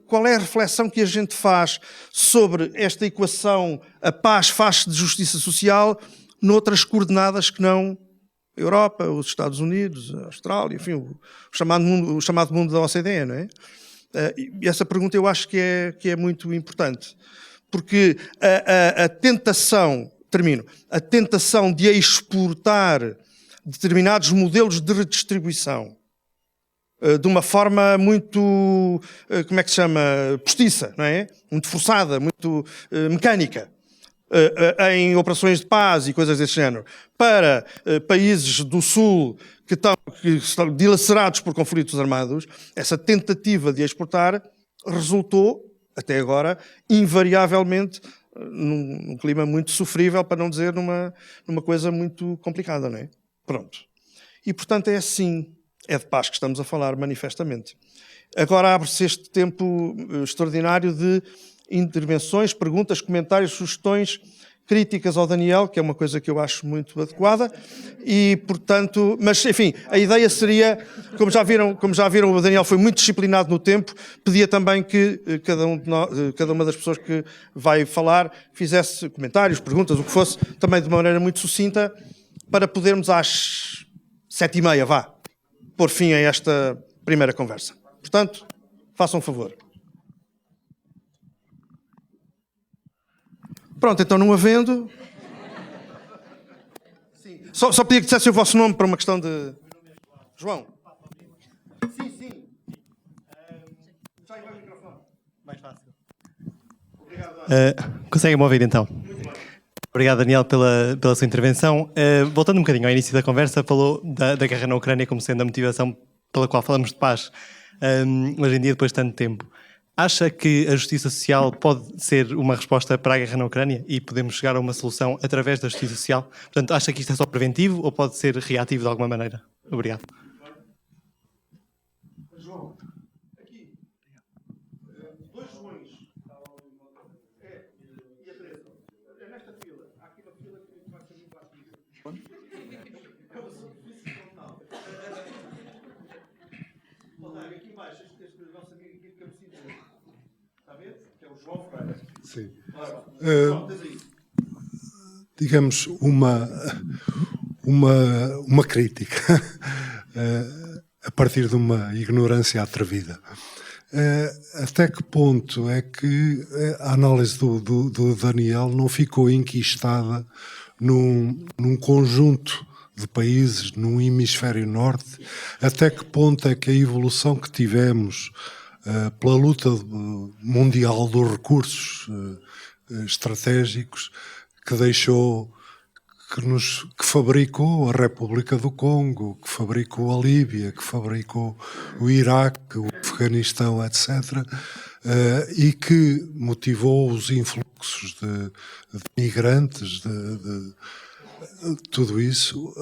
qual é a reflexão que a gente faz sobre esta equação, a paz faz-se de justiça social, noutras coordenadas que não A Europa, os Estados Unidos, a Austrália, enfim, o chamado mundo da OCDE, não é? E essa pergunta eu acho que é muito importante, porque a tentação de exportar determinados modelos de redistribuição de uma forma muito, como é que se chama, postiça, não é? Muito forçada, muito mecânica, em operações de paz e coisas desse género, para países do Sul que estão dilacerados por conflitos armados, essa tentativa de exportar resultou, até agora, invariavelmente, num clima muito sofrível, para não dizer numa coisa muito complicada, não é? Pronto. E, portanto, é assim. É de paz que estamos a falar, manifestamente. Agora abre-se este tempo extraordinário de intervenções, perguntas, comentários, sugestões, críticas ao Daniel, que é uma coisa que eu acho muito adequada, e, portanto, mas, enfim, a ideia seria, como já viram, o Daniel foi muito disciplinado no tempo, pedia também que cada uma das pessoas que vai falar fizesse comentários, perguntas, o que fosse, também de uma maneira muito sucinta, para podermos às 7h30, pôr fim a esta primeira conversa. Portanto, façam um favor. Pronto, então não havendo... Só pedia que dissessem o vosso nome para uma questão de... João. Sim. Já igual o microfone. Mais fácil. Obrigado. Conseguem-me ouvir então? Obrigado, Daniel, pela sua intervenção. Voltando um bocadinho ao início da conversa, falou da guerra na Ucrânia como sendo a motivação pela qual falamos de paz hoje em dia, depois de tanto tempo. Acha que a justiça social pode ser uma resposta para a guerra na Ucrânia e podemos chegar a uma solução através da justiça social? Portanto, acha que isto é só preventivo ou pode ser reativo de alguma maneira? Obrigado. João, aqui. Dois Joões. E a Teresa. É nesta fila. Há aqui uma fila que vai ser muito ativa. Aqui embaixo, este nosso amigo aqui de cabeceira. Está a ver? Que é o João Ferreira. Sim. Digamos, uma crítica a partir de uma ignorância atrevida. Até que ponto é que a análise do Daniel não ficou enquistada num conjunto de países, num hemisfério norte? Até que ponto é que a evolução que tivemos pela luta mundial dos recursos estratégicos que fabricou a República do Congo, que fabricou a Líbia, que fabricou o Iraque, o Afeganistão, etc., e que motivou os influxos de migrantes, de tudo isso.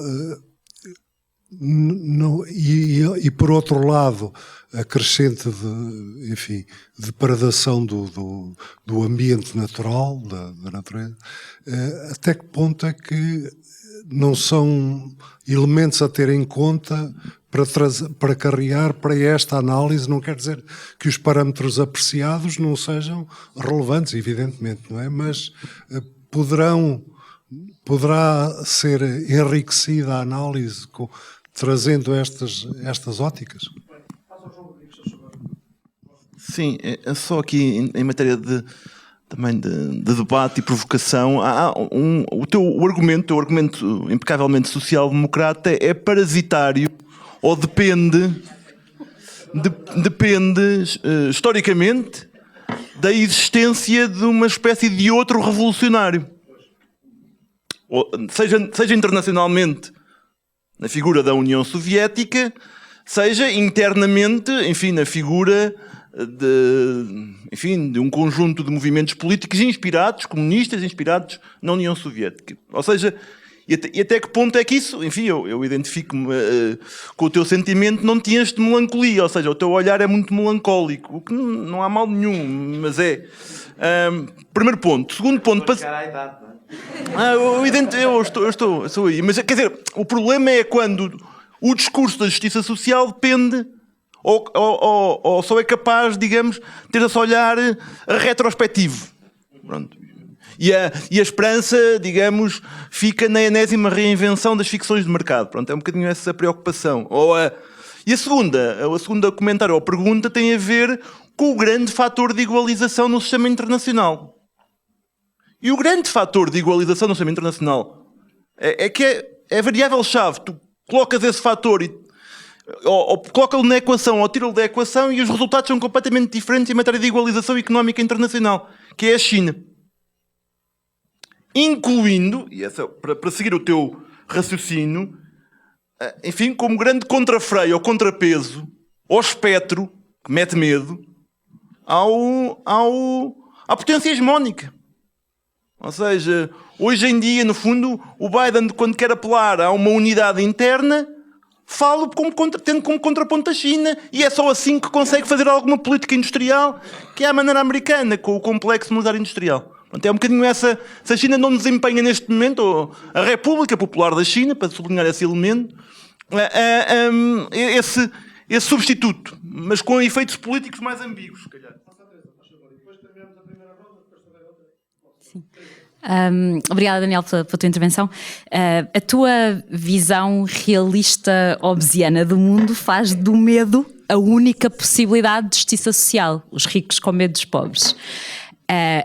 E por outro lado, a crescente depredação do ambiente natural, da natureza, até que ponto é que não são elementos a ter em conta para carregar para esta análise? Não quer dizer que os parâmetros apreciados não sejam relevantes, evidentemente, não é? Mas poderá ser enriquecida a análise trazendo estas óticas? Sim, é só aqui em matéria também de debate e provocação. O argumento impecavelmente social-democrata é parasitário ou depende historicamente da existência de uma espécie de outro revolucionário. Seja internacionalmente na figura da União Soviética, seja internamente, enfim, na figura de um conjunto de movimentos políticos comunistas inspirados na União Soviética. Ou seja, e até que ponto é que isso, enfim, eu identifico-me com o teu sentimento, não tinhas de melancolia, ou seja, o teu olhar é muito melancólico, o que não há mal nenhum, mas é... primeiro ponto. Segundo ponto... Eu estou aí. Mas, quer dizer, o problema é quando o discurso da justiça social depende ou só é capaz, digamos, ter esse olhar retrospectivo. Pronto. E a esperança, digamos, fica na enésima reinvenção das ficções de mercado. Pronto, é um bocadinho essa preocupação. E a segunda comentário ou pergunta tem a ver com o grande fator de igualização no sistema internacional. E o grande fator de igualização no sistema internacional é que é a variável-chave. Tu colocas esse fator ou coloca-lo na equação ou tira-lo da equação e os resultados são completamente diferentes em matéria de igualização económica internacional, que é a China. Incluindo, e essa, para seguir o teu raciocínio, enfim, como grande contrafreio ou contrapeso, ou espectro, que mete medo, à potência hegemónica. Ou seja, hoje em dia, no fundo, o Biden, quando quer apelar a uma unidade interna, fala tendo como contraponto a China, e é só assim que consegue fazer alguma política industrial, que é a maneira americana, com o complexo militar industrial. Portanto, é um bocadinho essa... Se a China não desempenha neste momento, ou a República Popular da China, para sublinhar esse elemento, esse substituto, mas com efeitos políticos mais ambíguos, se calhar. Obrigada, Daniel, pela tua intervenção. A tua visão realista hobbesiana do mundo faz do medo a única possibilidade de justiça social, os ricos com medo dos pobres.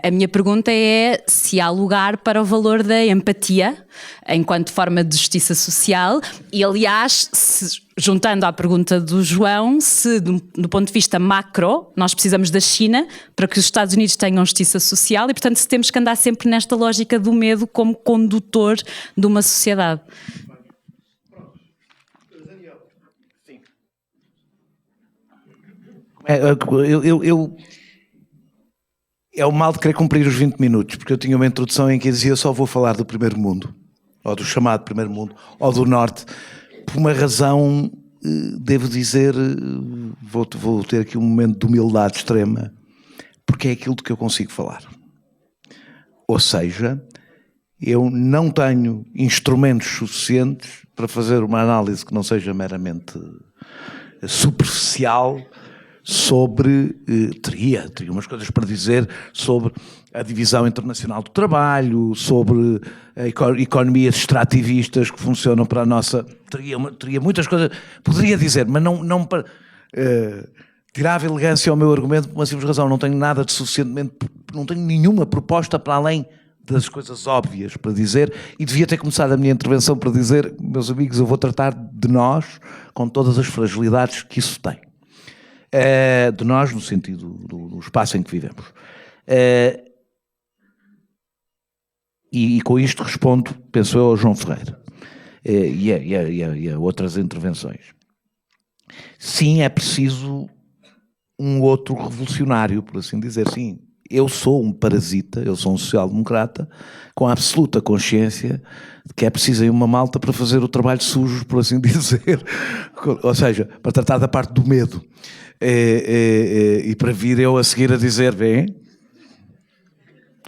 A minha pergunta é se há lugar para o valor da empatia enquanto forma de justiça social e, aliás, juntando à pergunta do João, se do ponto de vista macro nós precisamos da China para que os Estados Unidos tenham justiça social e, portanto, se temos que andar sempre nesta lógica do medo como condutor de uma sociedade. É o mal de querer cumprir os 20 minutos, porque eu tinha uma introdução em que dizia só vou falar do primeiro mundo, ou do chamado primeiro mundo, ou do norte, por uma razão, devo dizer, vou ter aqui um momento de humildade extrema, porque é aquilo de que eu consigo falar. Ou seja, eu não tenho instrumentos suficientes para fazer uma análise que não seja meramente superficial sobre, teria umas coisas para dizer sobre a divisão internacional do trabalho, sobre economias extrativistas que funcionam para a nossa... Teria muitas coisas, poderia dizer, mas não para... tirava elegância ao meu argumento por uma simples razão, não tenho nada de suficientemente, não tenho nenhuma proposta para além das coisas óbvias para dizer, e devia ter começado a minha intervenção para dizer, meus amigos, eu vou tratar de nós com todas as fragilidades que isso tem. De nós, no sentido do espaço em que vivemos. E com isto respondo, penso eu, ao João Ferreira e a outras intervenções. Sim, é preciso um outro revolucionário, por assim dizer. Sim, eu sou um parasita, eu sou um social-democrata com a absoluta consciência de que é preciso uma malta para fazer o trabalho sujo, por assim dizer. Ou seja, para tratar da parte do medo. E para vir eu a seguir a dizer, bem,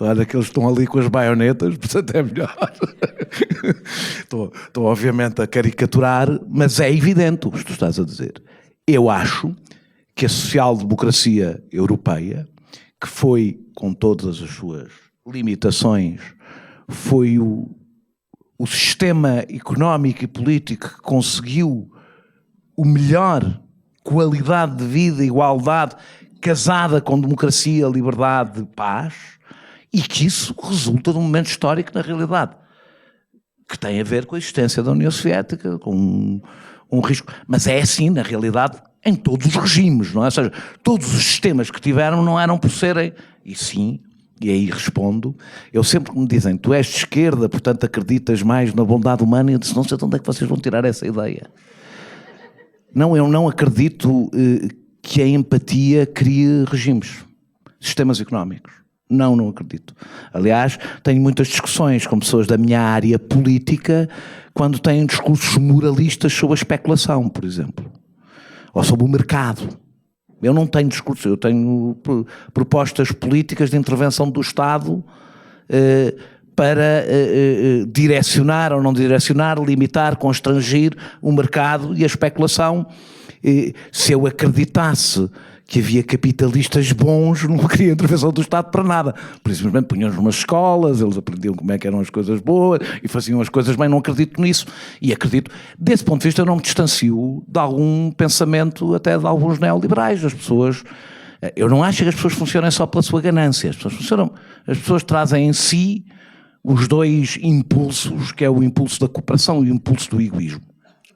olha que eles estão ali com as baionetas, portanto é melhor. Estou obviamente a caricaturar, mas é evidente o que tu estás a dizer. Eu acho que a social-democracia europeia, que foi, com todas as suas limitações, foi o sistema económico e político que conseguiu o melhor qualidade de vida, igualdade, casada com democracia, liberdade, paz, e que isso resulta de um momento histórico na realidade, que tem a ver com a existência da União Soviética, com um risco, mas é assim na realidade em todos os regimes, não é? Ou seja, todos os sistemas que tiveram não eram por serem, e sim, e aí respondo, eu sempre que me dizem, tu és de esquerda, portanto acreditas mais na bondade humana, eu disse, não sei de onde é que vocês vão tirar essa ideia. Não, eu não acredito que a empatia crie regimes, sistemas económicos. Não acredito. Aliás, tenho muitas discussões com pessoas da minha área política quando têm discursos moralistas sobre a especulação, por exemplo. Ou sobre o mercado. Eu não tenho discurso, eu tenho propostas políticas de intervenção do Estado para direcionar ou não direcionar, limitar, constrangir o mercado e a especulação. Se eu acreditasse que havia capitalistas bons, não queria intervenção do Estado para nada. Por isso, simplesmente punham-nos umas escolas, eles aprendiam como é que eram as coisas boas e faziam as coisas bem. Não acredito nisso. E acredito, desse ponto de vista, eu não me distancio de algum pensamento, até de alguns neoliberais. As pessoas... Eu não acho que as pessoas funcionem só pela sua ganância. As pessoas trazem em si os dois impulsos, que é o impulso da cooperação e o impulso do egoísmo.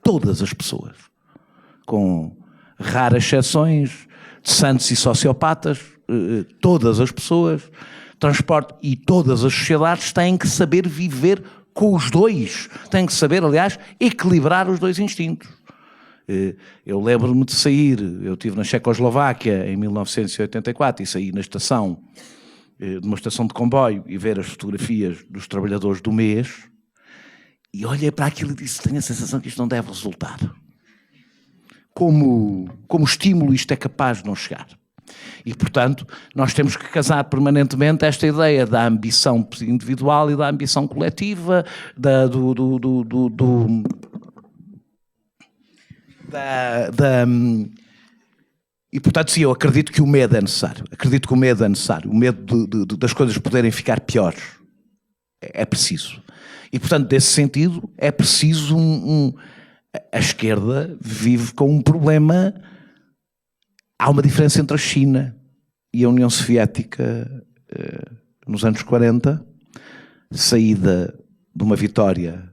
Todas as pessoas, com raras exceções, de santos e sociopatas, todas as pessoas, transporte e todas as sociedades têm que saber viver com os dois. Têm que saber, aliás, equilibrar os dois instintos. Eu lembro-me de sair, eu estive na Checoslováquia em 1984 e saí na estação, de uma estação de comboio, e ver as fotografias dos trabalhadores do mês, e olhei para aquilo e disse, tenho a sensação que isto não deve resultar. Como estímulo isto é capaz de não chegar. E, portanto, nós temos que casar permanentemente esta ideia da ambição individual e da ambição coletiva, e, portanto, sim, eu acredito que o medo é necessário. Acredito que o medo é necessário. O medo das coisas poderem ficar piores. É preciso. E, portanto, nesse sentido, é preciso a esquerda vive com um problema. Há uma diferença entre a China e a União Soviética nos anos 40, saída de uma vitória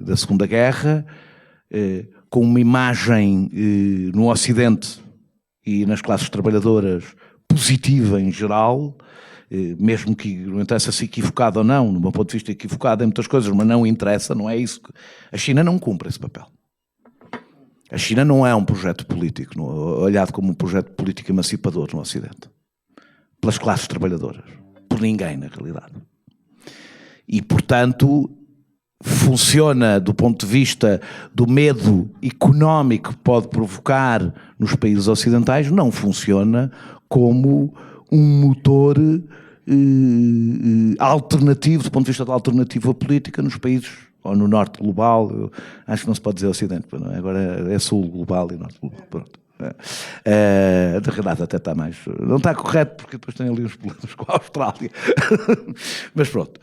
da Segunda Guerra, com uma imagem no Ocidente e nas classes trabalhadoras positiva em geral, mesmo que não interessa se equivocado ou não, no meu ponto de vista equivocado em muitas coisas, mas não interessa, não é isso. A China não cumpre esse papel. A China não é um projeto político, olhado como um projeto político emancipador no Ocidente. Pelas classes trabalhadoras. Por ninguém, na realidade. E, portanto, funciona do ponto de vista do medo económico que pode provocar nos países ocidentais, não funciona como um motor alternativo, do ponto de vista da alternativa política nos países, ou no norte global, acho que não se pode dizer ocidente, não é? Agora é sul global e norte global, pronto. Na realidade até está mais, não está correto porque depois tem ali uns problemas com a Austrália, mas pronto.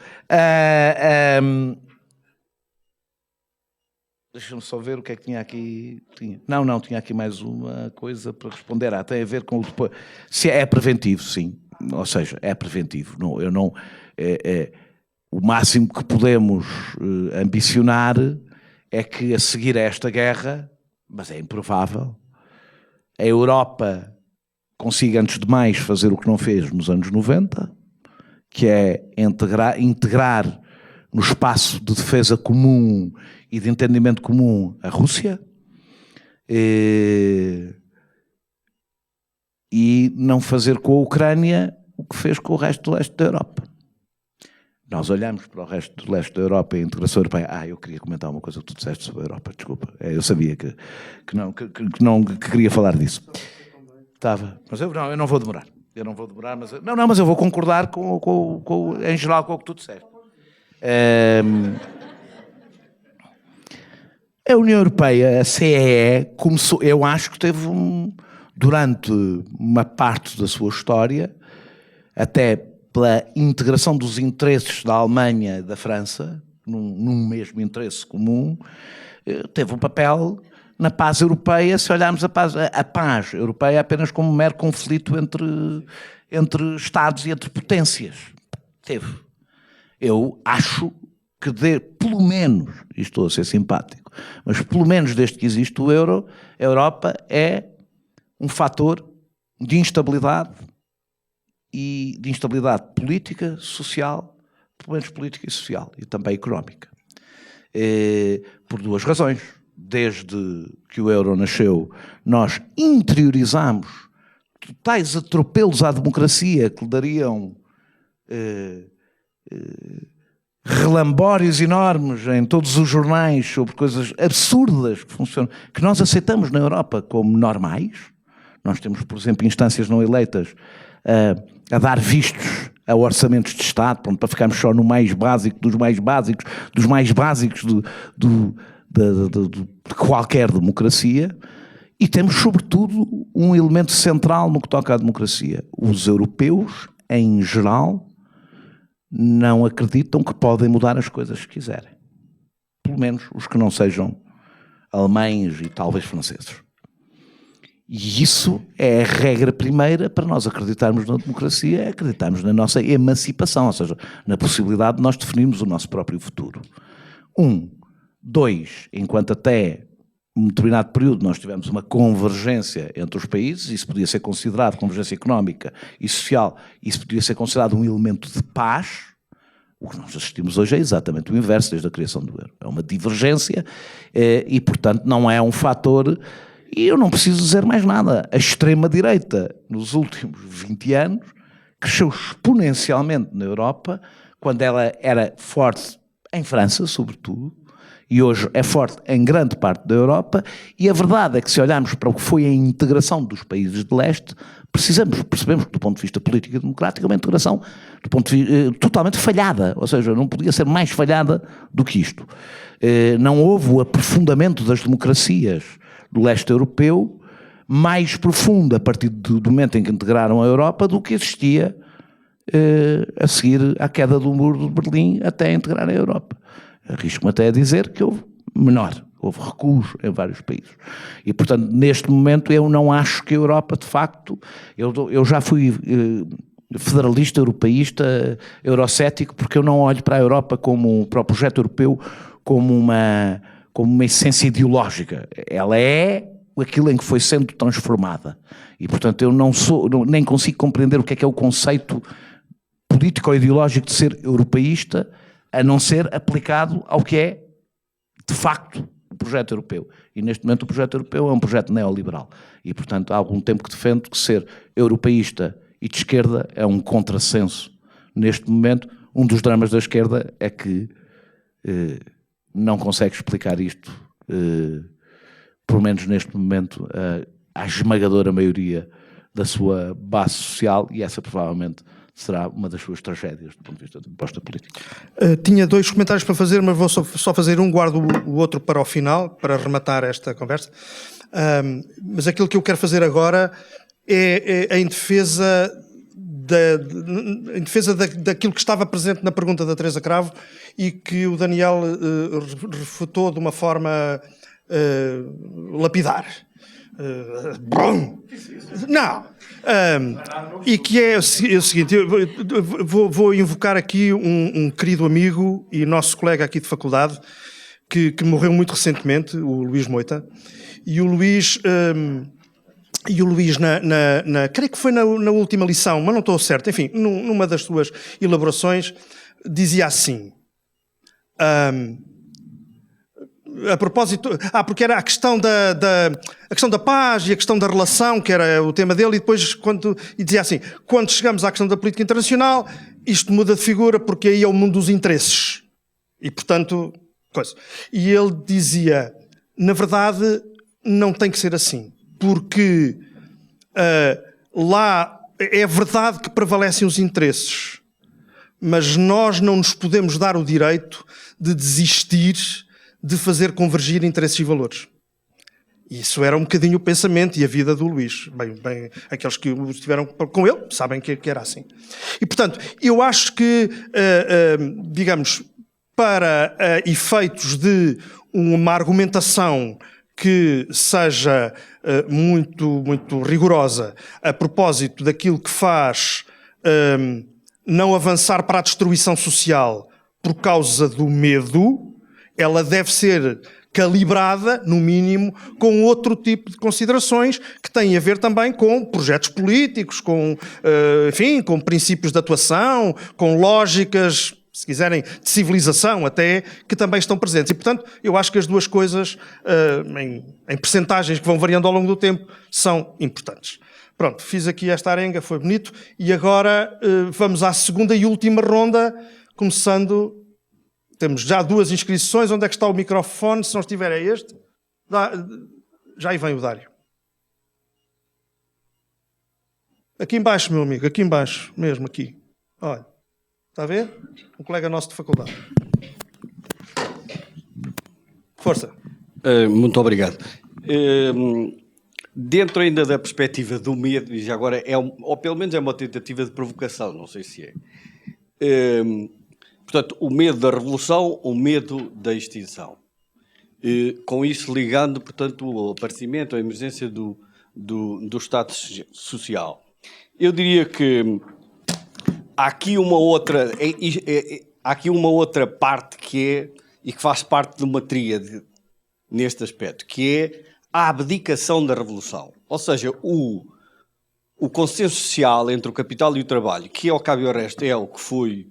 Deixa-me só ver o que é que tinha aqui. Não, tinha aqui mais uma coisa para responder. Tem a ver com o depois. Se é preventivo, sim. Ou seja, é preventivo. Não, eu não. O máximo que podemos ambicionar é que a seguir a esta guerra, mas é improvável, a Europa consiga antes de mais fazer o que não fez nos anos 90, que é integrar no espaço de defesa comum e de entendimento comum a Rússia e não fazer com a Ucrânia o que fez com o resto do leste da Europa. Nós olhamos para o resto do leste da Europa e a integração europeia. Eu queria comentar uma coisa que tu disseste sobre a Europa, desculpa. Eu sabia que queria falar disso. Estava, mas eu não vou demorar. Mas eu vou concordar em geral com o que tu disseste. A União Europeia, a CEE, começou, eu acho que teve durante uma parte da sua história, até pela integração dos interesses da Alemanha e da França, num mesmo interesse comum, teve um papel na paz europeia, se olharmos a paz europeia apenas como um mero conflito entre Estados e entre potências. Teve. Eu acho que pelo menos, e estou a ser simpático, mas pelo menos desde que existe o euro, a Europa é um fator de instabilidade e de instabilidade política, social, pelo menos política e social, e também económica. Por duas razões. Desde que o euro nasceu, nós interiorizamos tais atropelos à democracia que lhe dariam relambórios enormes em todos os jornais sobre coisas absurdas que funcionam, que nós aceitamos na Europa como normais. Nós temos, por exemplo, instâncias não eleitas a dar vistos a orçamentos de Estado, para ficarmos só no mais básico dos mais básicos de qualquer democracia. E temos, sobretudo, um elemento central no que toca à democracia. Os europeus, em geral, não acreditam que podem mudar as coisas que quiserem. Pelo menos os que não sejam alemães e talvez franceses. E isso é a regra primeira para nós acreditarmos na democracia, é acreditarmos na nossa emancipação, ou seja, na possibilidade de nós definirmos o nosso próprio futuro. 1. 2. Enquanto até um determinado período nós tivemos uma convergência entre os países, isso podia ser considerado convergência económica e social, isso podia ser considerado um elemento de paz. O que nós assistimos hoje é exatamente o inverso desde a criação do euro. É uma divergência e, portanto, não é um fator. E eu não preciso dizer mais nada. A extrema-direita, nos últimos 20 anos, cresceu exponencialmente na Europa, quando ela era forte em França, sobretudo, e hoje é forte em grande parte da Europa, e a verdade é que se olharmos para o que foi a integração dos países de leste, percebemos que do ponto de vista político e democrático é uma integração do ponto de vista, totalmente falhada, ou seja, não podia ser mais falhada do que isto. Não houve o aprofundamento das democracias do leste europeu mais profundo a partir do momento em que integraram a Europa do que existia a seguir à queda do muro de Berlim até integrar a Europa. Arrisco-me até a dizer que houve menor, houve recuos em vários países. E, portanto, neste momento eu não acho que a Europa, de facto, eu já fui federalista, europeísta, eurocético, porque eu não olho para a Europa para o projeto europeu como uma essência ideológica. Ela é aquilo em que foi sendo transformada. E, portanto, eu nem consigo compreender o que é o conceito político ou ideológico de ser europeísta, a não ser aplicado ao que é, de facto, o projeto europeu. E, neste momento, o projeto europeu é um projeto neoliberal. E, portanto, há algum tempo que defendo que ser europeísta e de esquerda é um contrassenso. Neste momento, um dos dramas da esquerda é que não consegue explicar isto, pelo menos neste momento, à esmagadora maioria da sua base social, e essa provavelmente será uma das suas tragédias do ponto de vista da proposta política. Tinha 2 comentários para fazer, mas vou só fazer um, guardo o outro para o final, para rematar esta conversa. Mas aquilo que eu quero fazer agora é em defesa daquilo que estava presente na pergunta da Teresa Cravo e que o Daniel refutou de uma forma lapidar. Não. E que é o seguinte, eu vou invocar aqui um querido amigo e nosso colega aqui de faculdade que morreu muito recentemente, o Luís Moita, e o Luís creio que foi na última lição, mas não estou certo, enfim, numa das suas elaborações, dizia assim, a propósito, porque era a questão da paz e a questão da relação, que era o tema dele, e depois e dizia assim, quando chegamos à questão da política internacional, isto muda de figura porque aí é o mundo dos interesses. E, portanto, coisa. E ele dizia, na verdade, não tem que ser assim, porque lá é verdade que prevalecem os interesses, mas nós não nos podemos dar o direito de desistir de fazer convergir interesses e valores. Isso era um bocadinho o pensamento e a vida do Luís. Bem, aqueles que estiveram com ele sabem que era assim. E, portanto, eu acho que, digamos, para efeitos de uma argumentação que seja muito, muito rigorosa a propósito daquilo que faz não avançar para a destruição social por causa do medo, ela deve ser calibrada, no mínimo, com outro tipo de considerações que têm a ver também com projetos políticos, enfim, com princípios de atuação, com lógicas, se quiserem, de civilização até, que também estão presentes. E, portanto, eu acho que as duas coisas, em percentagens que vão variando ao longo do tempo, são importantes. Pronto, fiz aqui esta arenga, foi bonito, e agora vamos à segunda e última ronda, começando... Temos já 2 inscrições. Onde é que está o microfone? Se não estiver é este. Já aí vem o Dário. Aqui embaixo, meu amigo. Aqui embaixo. Mesmo aqui. Olha. Está a ver? Um colega nosso de faculdade. Força. Muito obrigado. dentro ainda da perspectiva do medo, e já agora ou pelo menos é uma tentativa de provocação, não sei se é. Portanto, o medo da revolução, o medo da extinção. Com isso ligando, portanto, o aparecimento, a emergência do Estado Social. Eu diria que há aqui uma outra, há aqui uma outra parte que faz parte de uma tríade neste aspecto, que é a abdicação da revolução. Ou seja, o consenso social entre o capital e o trabalho, que ao cabo e ao resto é o que foi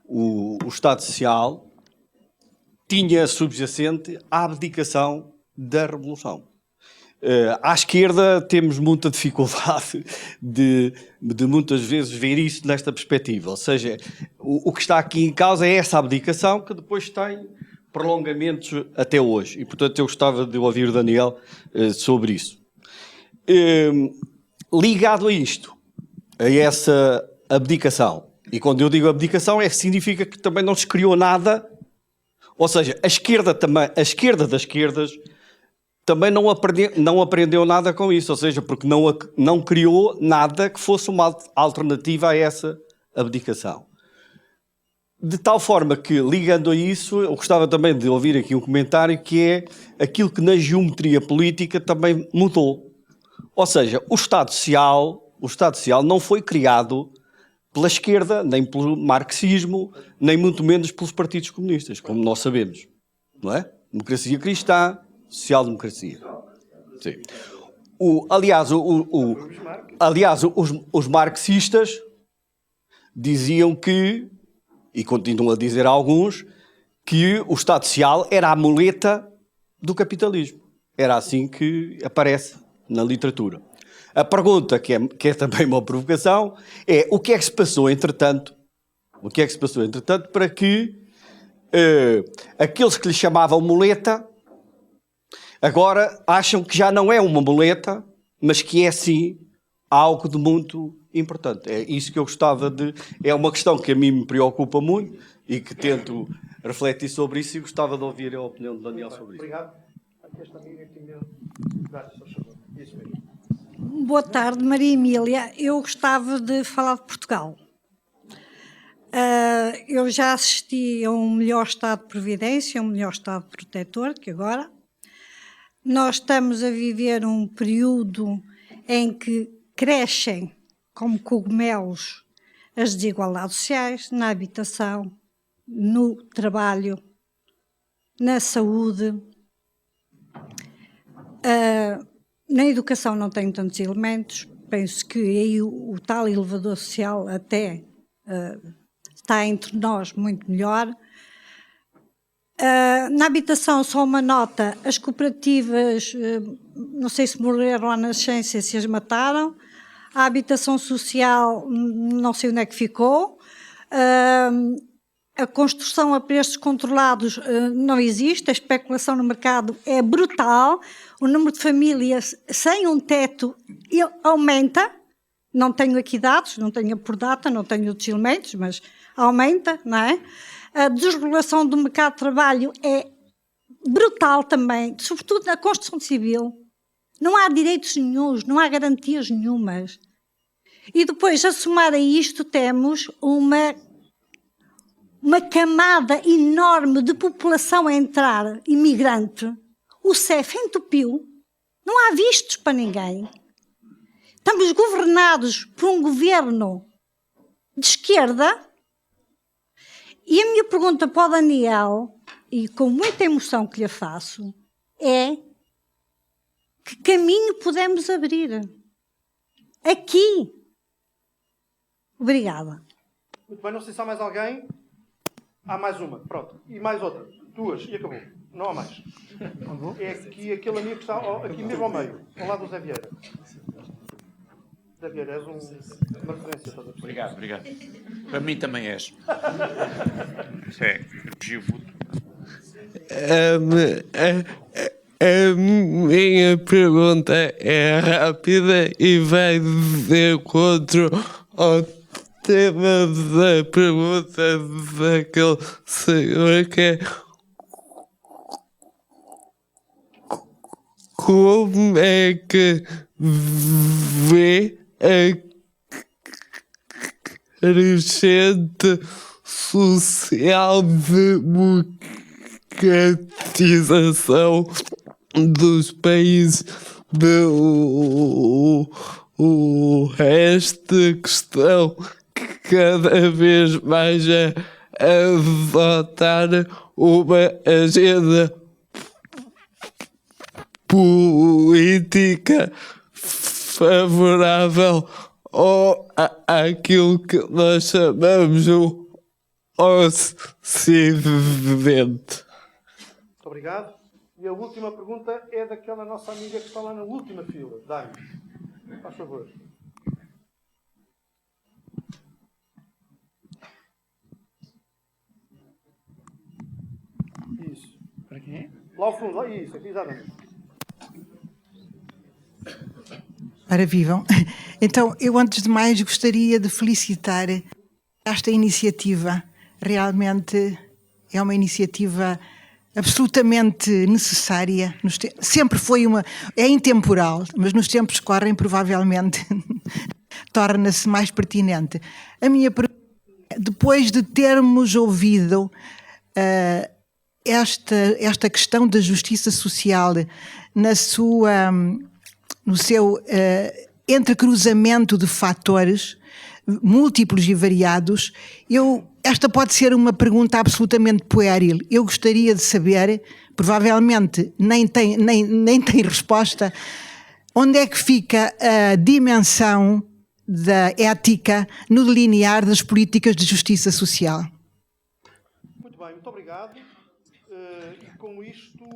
o Estado Social, tinha subjacente a abdicação da revolução. À esquerda temos muita dificuldade de muitas vezes ver isso nesta perspectiva. Ou seja, o que está aqui em causa é essa abdicação que depois tem prolongamentos até hoje. E, portanto, eu gostava de ouvir o Daniel sobre isso. Ligado a isto, a essa abdicação, e quando eu digo abdicação significa que também não se criou nada, ou seja, a esquerda das esquerdas também não aprendeu nada com isso, ou seja, porque não criou nada que fosse uma alternativa a essa abdicação. De tal forma que, ligando a isso, eu gostava também de ouvir aqui um comentário que é aquilo que na geometria política também mudou. Ou seja, o Estado Social não foi criado pela esquerda, nem pelo marxismo, nem muito menos pelos partidos comunistas, como nós sabemos. Não é? Democracia cristã, social-democracia. Sim. Aliás, os marxistas diziam que, e continuam a dizer alguns, que o Estado Social era a muleta do capitalismo. Era assim que aparece na literatura. A pergunta, que é também uma provocação, é o que é que se passou, entretanto, para que aqueles que lhe chamavam muleta agora acham que já não é uma muleta, mas que é sim algo de muito importante. É isso que eu gostava de... É uma questão que a mim me preocupa muito e que tento refletir sobre isso e gostava de ouvir a opinião de Daniel sobre isso. Obrigado. Boa tarde, Maria Emília. Eu gostava de falar de Portugal. Eu já assisti a um melhor estado de previdência, um melhor estado protetor que agora. Nós estamos a viver um período em que crescem como cogumelos as desigualdades sociais na habitação, no trabalho, na saúde. Na educação não tenho tantos elementos, penso que aí o tal elevador social até está entre nós muito melhor. Na habitação, só uma nota, as cooperativas, não sei se morreram à nascença, se as mataram. A habitação social, não sei onde é que ficou. A construção a preços controlados não existe, a especulação no mercado é brutal, o número de famílias sem um teto aumenta, não tenho aqui dados, não tenho por data, não tenho outros elementos, mas aumenta, não é? A desregulação do mercado de trabalho é brutal também, sobretudo na construção civil. Não há direitos nenhuns, não há garantias nenhumas. E depois, a somar a isto, temos uma camada enorme de população a entrar, imigrante. O CEF entupiu, não há vistos para ninguém. Estamos governados por um governo de esquerda. E a minha pergunta para o Daniel, e com muita emoção que lhe faço, é: que caminho podemos abrir? Aqui. Obrigada. Muito bem, não sei se há mais alguém. Há mais uma, pronto. E mais outra. Duas, e acabou. Não há mais. É aqui aquele amigo que está aqui mesmo ao meio, ao lado do Zé Vieira. Zé Vieira, és uma referência. Obrigado. Para mim também és. A minha pergunta é rápida e vai de encontro ao tema da pergunta daquele senhor, que é: como é que vê a crescente social-democratização dos países o resto da questão que cada vez mais é adotar uma agenda política favorável àquilo que nós chamamos o Ocidente. Muito obrigado. E a última pergunta é daquela nossa amiga que está lá na última fila. Dani, faz favor. Isso. Para quem é? Lá ao fundo, isso, aqui exatamente. Ora, vivam. Então, eu antes de mais gostaria de felicitar esta iniciativa. Realmente é uma iniciativa absolutamente necessária. Sempre foi é intemporal, mas nos tempos que correm provavelmente torna-se mais pertinente. A minha pergunta, depois de termos ouvido esta questão da justiça social no seu entrecruzamento de fatores múltiplos e variados, esta pode ser uma pergunta absolutamente puéril. Eu gostaria de saber, provavelmente nem tem resposta, onde é que fica a dimensão da ética no delinear das políticas de justiça social? Muito bem, muito obrigado. E com isto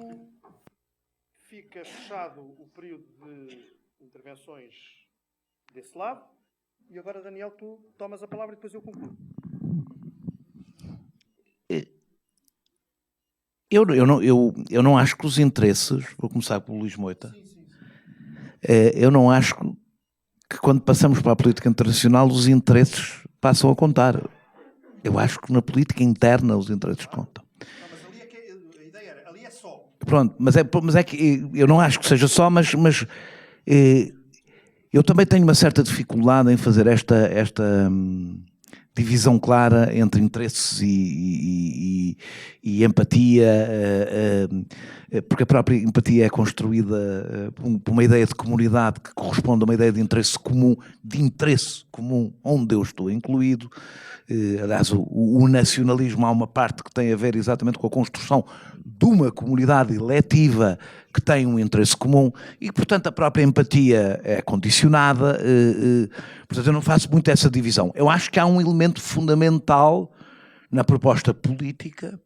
fica fechado o período de intervenções desse lado. E agora, Daniel, tu tomas a palavra e depois eu concluo. Eu não acho que os interesses, vou começar pelo Luís Moita, eu não acho que quando passamos para a política internacional os interesses passam a contar. Eu acho que na política interna os interesses contam. Não, mas ali é que a ideia era, ali é só. Pronto, mas é que eu não acho que seja só, mas eu também tenho uma certa dificuldade em fazer esta divisão clara entre interesses e empatia, porque a própria empatia é construída por uma ideia de comunidade que corresponde a uma ideia de interesse comum, onde eu estou incluído. Aliás, o nacionalismo há uma parte que tem a ver exatamente com a construção de uma comunidade eletiva que tem um interesse comum e, portanto, a própria empatia é condicionada. Portanto, eu não faço muito essa divisão. Eu acho que há um elemento fundamental na proposta política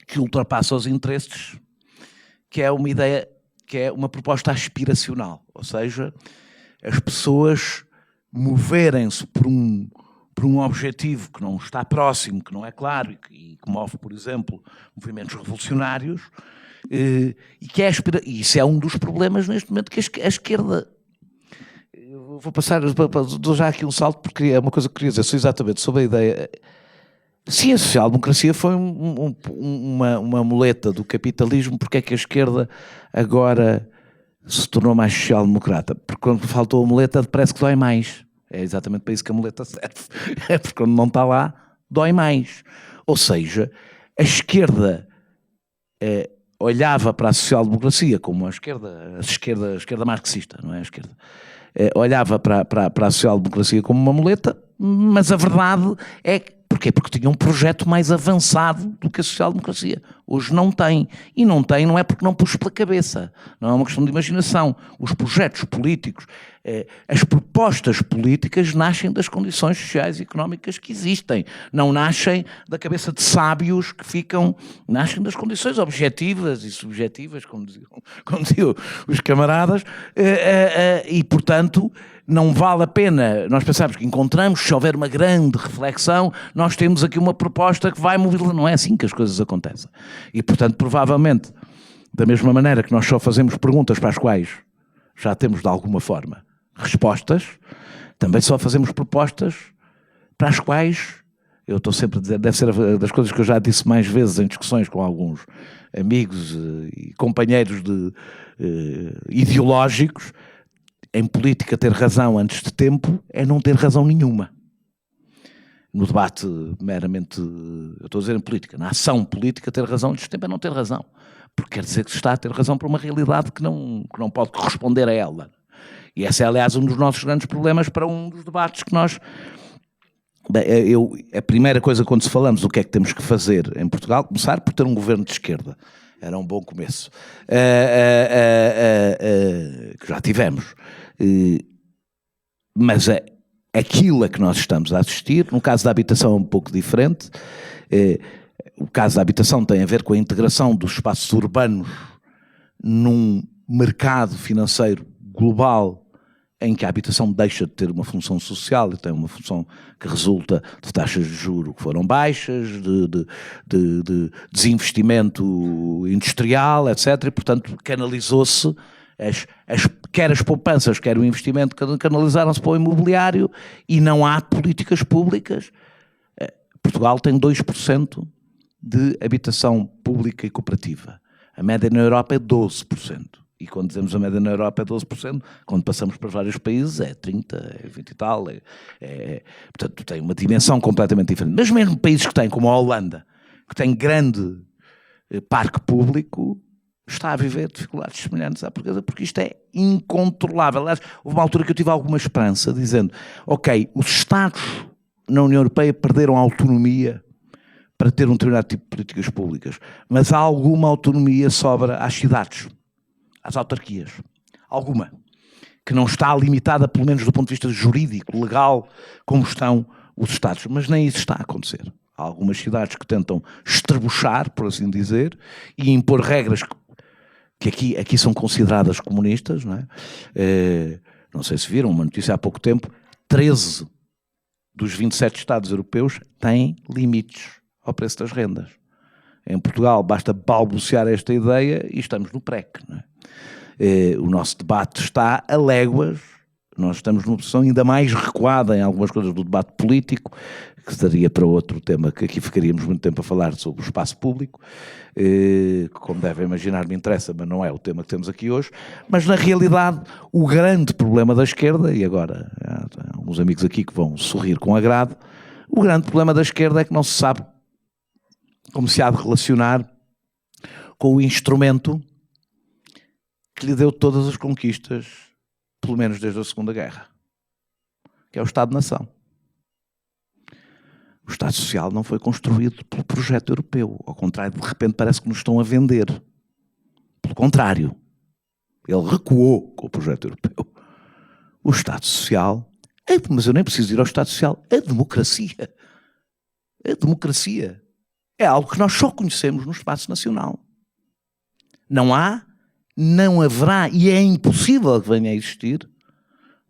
que ultrapassa os interesses, que é uma ideia, que é uma proposta aspiracional, ou seja, as pessoas moverem-se por um objetivo que não está próximo, que não é claro e que move, por exemplo, movimentos revolucionários, e isso é um dos problemas neste momento que a esquerda... Eu vou dou já aqui um salto porque é uma coisa que queria dizer exatamente sobre a ideia. Se a social-democracia foi uma muleta do capitalismo, porque é que a esquerda agora se tornou mais social-democrata? Porque quando faltou a muleta parece que dói mais. É exatamente para isso que a muleta serve. É porque quando não está lá, dói mais. Ou seja, a esquerda olhava para a social-democracia como a esquerda marxista, não é a esquerda? Olhava para a social-democracia como uma muleta, mas a verdade é que porquê? Porque tinha um projeto mais avançado do que a social-democracia. Hoje não tem. E não tem não é porque não pus pela cabeça. Não é uma questão de imaginação. Os projetos políticos, as propostas políticas nascem das condições sociais e económicas que existem. Não nascem da cabeça de sábios que nascem das condições objetivas e subjetivas, como diziam os camaradas, e, portanto, não vale a pena. Nós pensamos que encontramos, se houver uma grande reflexão, nós temos aqui uma proposta que vai mover. Não é assim que as coisas acontecem. E, portanto, provavelmente, da mesma maneira que nós só fazemos perguntas para as quais já temos, de alguma forma, respostas, também só fazemos propostas para as quais, eu estou sempre a dizer, deve ser das coisas que eu já disse mais vezes em discussões com alguns amigos e companheiros ideológicos, em política ter razão antes de tempo é não ter razão nenhuma. No debate meramente, eu estou a dizer em política, na ação política, ter razão antes de tempo é não ter razão. Porque quer dizer que se está a ter razão por uma realidade que não pode corresponder a ela. E esse é, aliás, um dos nossos grandes problemas para um dos debates que nós... a primeira coisa quando se falamos do que é que temos que fazer em Portugal, começar por ter um governo de esquerda. Era um bom começo. Que já tivemos. Mas aquilo a que nós estamos a assistir, no caso da habitação é um pouco diferente. O caso da habitação tem a ver com a integração dos espaços urbanos num mercado financeiro global em que a habitação deixa de ter uma função social e tem uma função que resulta de taxas de juros que foram baixas, de desinvestimento industrial, etc. E, portanto, canalizou-se, quer as poupanças, quer o investimento, canalizaram-se para o imobiliário e não há políticas públicas. Portugal tem 2% de habitação pública e cooperativa. A média na Europa é 12%. E quando dizemos a média na Europa é 12%, quando passamos para vários países é 30%, é 20% e tal. Portanto, tem uma dimensão completamente diferente. Mas mesmo países que têm, como a Holanda, que tem grande parque público, está a viver dificuldades semelhantes à portuguesa, porque isto é incontrolável. Aliás, houve uma altura que eu tive alguma esperança, dizendo, ok, os Estados na União Europeia perderam a autonomia para ter um determinado tipo de políticas públicas, mas há alguma autonomia sobra às cidades, às autarquias, alguma, que não está limitada, pelo menos do ponto de vista jurídico, legal, como estão os Estados, mas nem isso está a acontecer. Há algumas cidades que tentam estrebuchar, por assim dizer, e impor regras que aqui são consideradas comunistas, não é? Não sei se viram uma notícia há pouco tempo, 13 dos 27 Estados europeus têm limites ao preço das rendas. Em Portugal basta balbuciar esta ideia e estamos no PREC, não é? O nosso debate está a léguas, nós estamos numa posição ainda mais recuada em algumas coisas do debate político, que daria para outro tema, que aqui ficaríamos muito tempo a falar sobre o espaço público, que, como devem imaginar, me interessa, mas não é o tema que temos aqui hoje. Mas, na realidade, o grande problema da esquerda, e agora há alguns amigos aqui que vão sorrir com agrado, o grande problema da esquerda é que não se sabe como se há de relacionar com o instrumento que lhe deu todas as conquistas, pelo menos desde a Segunda Guerra, que é o Estado-nação. O Estado Social não foi construído pelo projeto europeu. Ao contrário, de repente parece que nos estão a vender. Pelo contrário, ele recuou com o projeto europeu. O Estado Social, mas eu nem preciso ir ao Estado Social, a democracia é algo que nós só conhecemos no espaço nacional. Não haverá e é impossível que venha a existir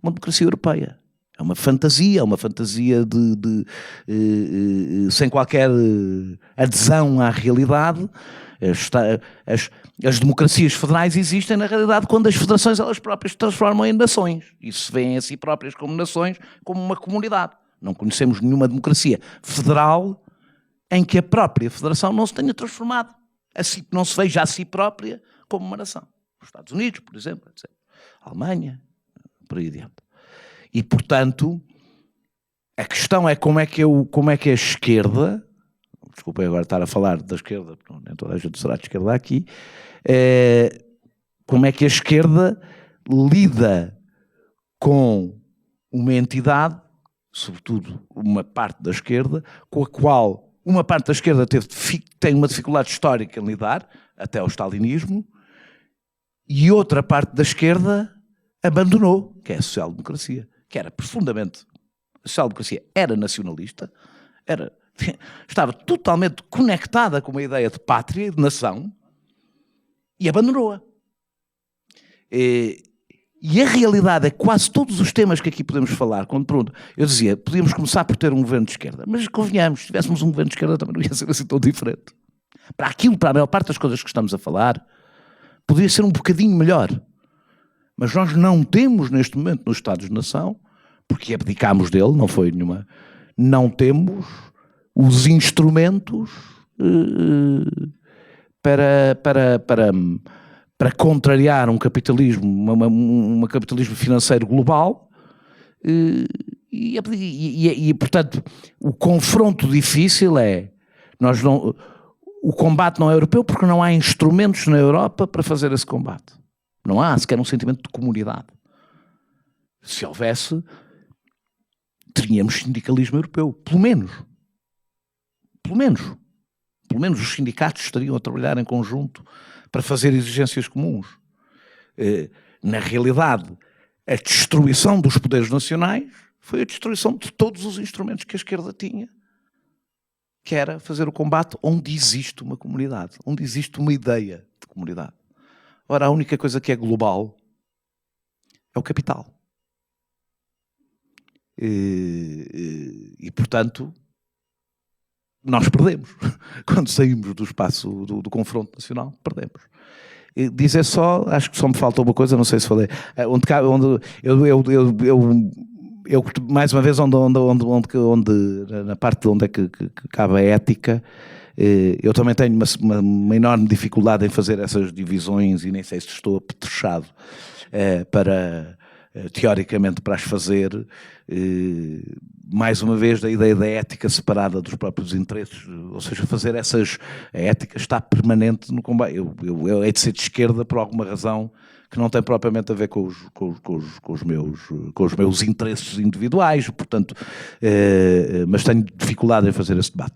uma democracia europeia. É uma fantasia sem qualquer adesão à realidade. As democracias federais existem na realidade quando as federações elas próprias se transformam em nações e se veem a si próprias como nações, como uma comunidade. Não conhecemos nenhuma democracia federal em que a própria federação não se tenha transformado, não se veja a si própria como uma nação. Os Estados Unidos, por exemplo, etc. A Alemanha, por aí adiante. E, portanto, a questão é como é que a esquerda, desculpem agora estar a falar da esquerda, porque nem toda a gente será de esquerda aqui, como é que a esquerda lida com uma entidade, sobretudo uma parte da esquerda, com a qual uma parte da esquerda tem uma dificuldade histórica em lidar, até ao stalinismo, e outra parte da esquerda abandonou, que é a social-democracia, que era profundamente... A social-democracia era nacionalista, estava totalmente conectada com uma ideia de pátria e de nação, e abandonou-a. E a realidade é que quase todos os temas que aqui podemos falar, quando pergunto, eu dizia, podíamos começar por ter um governo de esquerda, mas convenhamos, se tivéssemos um governo de esquerda também não ia ser assim tão diferente. Para a maior parte das coisas que estamos a falar, poderia ser um bocadinho melhor. Mas nós não temos neste momento nos Estados-nação, porque abdicámos dele, não foi nenhuma, não temos os instrumentos para contrariar um capitalismo, um capitalismo financeiro global, e, portanto, o confronto difícil é, o combate não é europeu porque não há instrumentos na Europa para fazer esse combate. Não há sequer um sentimento de comunidade. Se houvesse, teríamos sindicalismo europeu, pelo menos. Pelo menos os sindicatos estariam a trabalhar em conjunto para fazer exigências comuns. Na realidade, a destruição dos poderes nacionais foi a destruição de todos os instrumentos que a esquerda tinha, que era fazer o combate onde existe uma comunidade, onde existe uma ideia de comunidade. Ora, a única coisa que é global é o capital. E portanto, nós perdemos. Quando saímos do espaço do confronto nacional, perdemos. Dizer só, acho que só me falta uma coisa, não sei se falei, eu mais uma vez, na parte onde é que cabe a ética, eu também tenho uma enorme dificuldade em fazer essas divisões e nem sei se estou apetrechado teoricamente para as fazer, mais uma vez da ideia da ética separada dos próprios interesses, ou seja, a ética está permanente no combate. Eu hei de ser de esquerda por alguma razão que não tem propriamente a ver com os meus interesses individuais, portanto, mas tenho dificuldade em fazer esse debate.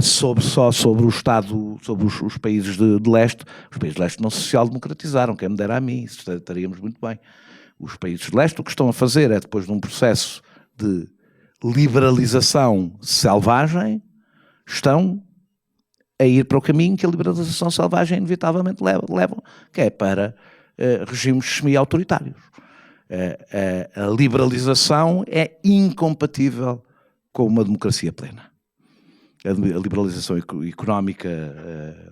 Só sobre o Estado, sobre os países de leste, os países de leste não se social-democratizaram, quem me dera a mim, isso estaríamos muito bem. Os países de leste o que estão a fazer é, depois de um processo de liberalização selvagem, estão a ir para o caminho que a liberalização selvagem inevitavelmente leva, que é para regimes semi-autoritários. A liberalização é incompatível com uma democracia plena. A liberalização económica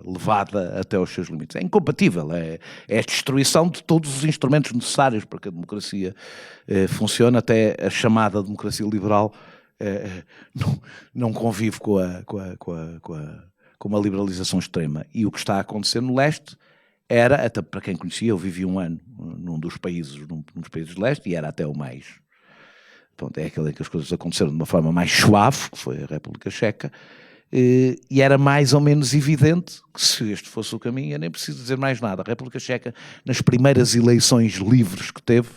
levada até aos seus limites. É incompatível, é a destruição de todos os instrumentos necessários para que a democracia funcione, até a chamada democracia liberal não convive com uma liberalização extrema. E o que está a acontecer no leste era, até para quem conhecia, eu vivi um ano num dos países de leste, e era até o mais... Pronto, é aquele em que as coisas aconteceram de uma forma mais suave, que foi a República Checa, e era mais ou menos evidente que se este fosse o caminho, eu nem preciso dizer mais nada. A República Checa, nas primeiras eleições livres que teve,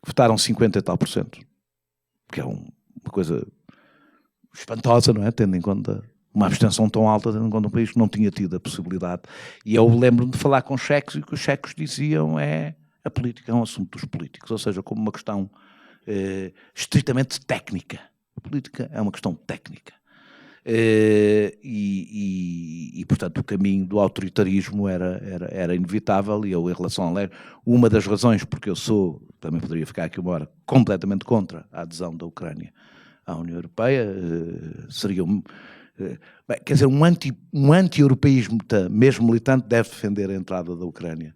votaram 50 e tal %, que é uma coisa espantosa, não é? Tendo em conta uma abstenção tão alta, tendo em conta um país que não tinha tido a possibilidade. E eu lembro-me de falar com checos, e o que os checos diziam é: a política é um assunto dos políticos, ou seja, como uma questão estritamente técnica. A política é uma questão técnica. E portanto, o caminho do autoritarismo era inevitável, e eu, em relação ao leste, uma das razões porque eu também poderia ficar aqui uma hora, completamente contra a adesão da Ucrânia à União Europeia, seria quer dizer, um anti-europeísmo mesmo militante deve defender a entrada da Ucrânia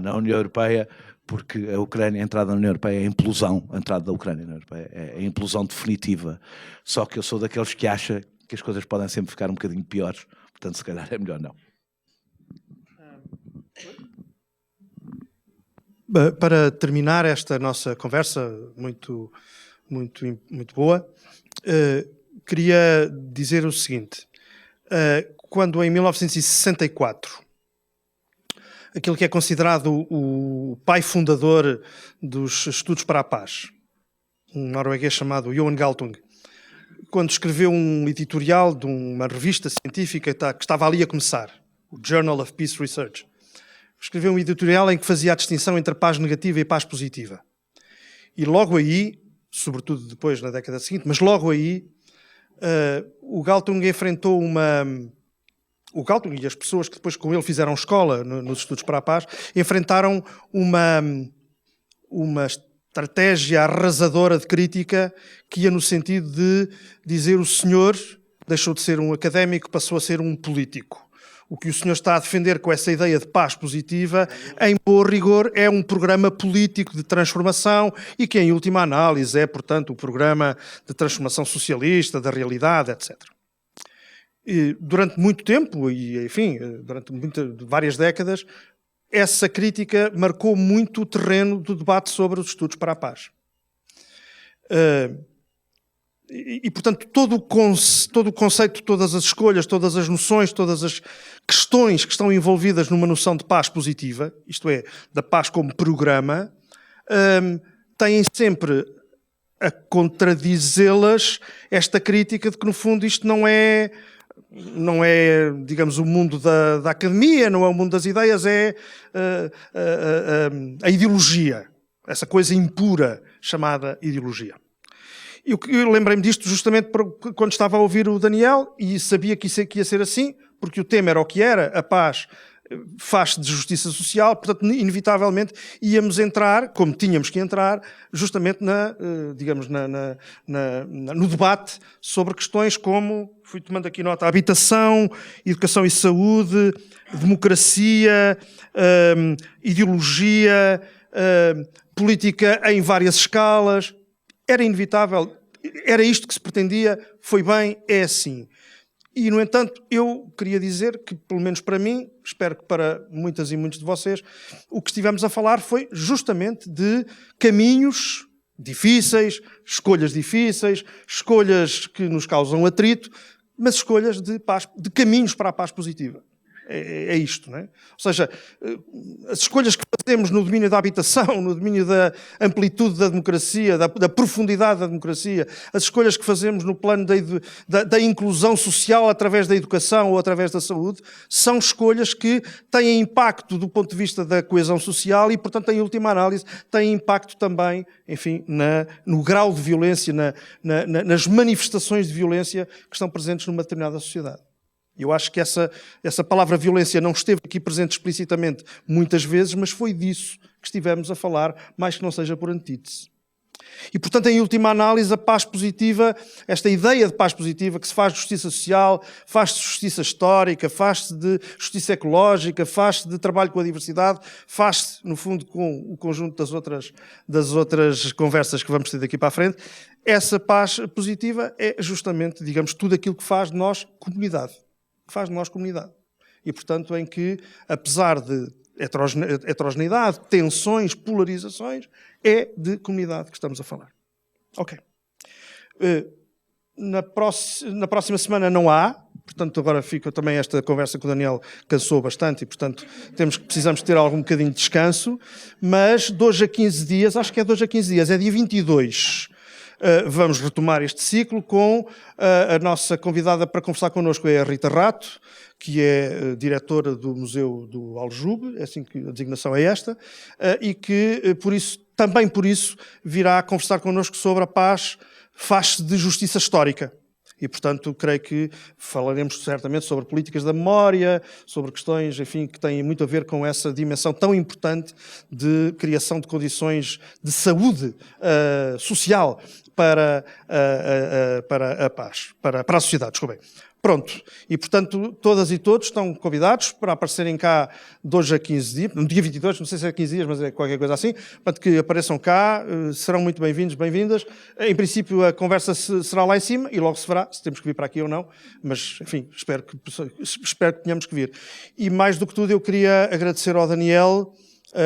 na União Europeia, porque a Ucrânia, a entrada na União Europeia é a implosão, a entrada da Ucrânia na União Europeia é a implosão definitiva. Só que eu sou daqueles que acha que as coisas podem sempre ficar um bocadinho piores, portanto se calhar é melhor não. Para terminar esta nossa conversa muito boa, queria dizer o seguinte: quando em 1964 aquele que é considerado o pai fundador dos estudos para a paz, um norueguês chamado Johan Galtung, quando escreveu um editorial de uma revista científica que estava ali a começar, o Journal of Peace Research, escreveu um editorial em que fazia a distinção entre a paz negativa e a paz positiva. E logo aí, sobretudo depois na década seguinte, mas logo aí, o Galtung enfrentou o Galtung e as pessoas que depois com ele fizeram escola nos estudos para a paz, enfrentaram uma estratégia arrasadora de crítica que ia no sentido de dizer: o senhor deixou de ser um académico, passou a ser um político. O que o senhor está a defender com essa ideia de paz positiva, em bom rigor, é um programa político de transformação e que, em última análise, é, portanto, o programa de transformação socialista, da realidade, etc. durante muito tempo, e enfim, durante várias décadas, essa crítica marcou muito o terreno do debate sobre os estudos para a paz. Portanto, todo o conceito, todas as escolhas, todas as noções, todas as questões que estão envolvidas numa noção de paz positiva, isto é, da paz como programa, têm sempre a contradizê-las esta crítica de que, no fundo, isto não é, digamos, o mundo da academia, não é o mundo das ideias, é a ideologia, essa coisa impura chamada ideologia. Eu lembrei-me disto justamente quando estava a ouvir o Daniel e sabia que isso ia ser assim, porque o tema era o que era, a paz faz-se de justiça social, portanto, inevitavelmente íamos entrar, como tínhamos que entrar, justamente no debate sobre questões como, fui tomando aqui nota, habitação, educação e saúde, democracia, ideologia, política em várias escalas. Era inevitável, era isto que se pretendia, foi bem, é assim. E, no entanto, eu queria dizer que, pelo menos para mim, espero que para muitas e muitos de vocês, o que estivemos a falar foi justamente de caminhos difíceis, escolhas que nos causam atrito, mas escolhas de paz, de caminhos para a paz positiva. É isto, não é? Ou seja, as escolhas que fazemos no domínio da habitação, no domínio da amplitude da democracia, da profundidade da democracia, as escolhas que fazemos no plano da inclusão social através da educação ou através da saúde, são escolhas que têm impacto do ponto de vista da coesão social e, portanto, em última análise, têm impacto também, enfim, no grau de violência, nas manifestações de violência que estão presentes numa determinada sociedade. Eu acho que essa palavra violência não esteve aqui presente explicitamente muitas vezes, mas foi disso que estivemos a falar, mais que não seja por antítese. E, portanto, em última análise, a paz positiva, esta ideia de paz positiva que se faz de justiça social, faz de justiça histórica, faz-se de justiça ecológica, faz-se de trabalho com a diversidade, faz-se, no fundo, com o conjunto das outras conversas que vamos ter daqui para a frente. Essa paz positiva é justamente, digamos, tudo aquilo que faz de nós comunidade. E, portanto, em que, apesar de heterogeneidade, tensões, polarizações, é de comunidade que estamos a falar. Ok. Na próxima semana não há, portanto, agora fica também esta conversa com o Daniel, cansou bastante e, portanto, precisamos ter algum bocadinho de descanso, mas de hoje a 15 dias, acho que é de hoje a 15 dias, é dia 22, vamos retomar este ciclo com a nossa convidada para conversar connosco, é a Rita Rato, que é diretora do Museu do Aljube, é assim que a designação é esta, e que, também por isso, virá conversar connosco sobre a paz, faz-se de justiça histórica. E, portanto, creio que falaremos certamente sobre políticas da memória, sobre questões, enfim, que têm muito a ver com essa dimensão tão importante de criação de condições de saúde social para a paz, para a sociedade, desculpem. Pronto. E, portanto, todas e todos estão convidados para aparecerem cá de hoje a 15 dias, no dia 22, não sei se é 15 dias, mas é qualquer coisa assim, para que apareçam cá, serão muito bem-vindos, bem-vindas. Em princípio, a conversa será lá em cima e logo se verá se temos que vir para aqui ou não, mas, enfim, espero que tenhamos que vir. E, mais do que tudo, eu queria agradecer ao Daniel,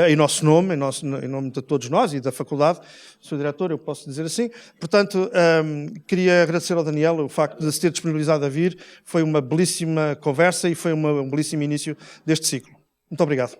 em nosso nome, em nome de todos nós e da faculdade, sou diretor, eu posso dizer assim. Portanto, queria agradecer ao Daniel o facto de se ter disponibilizado a vir. Foi uma belíssima conversa e foi um belíssimo início deste ciclo. Muito obrigado.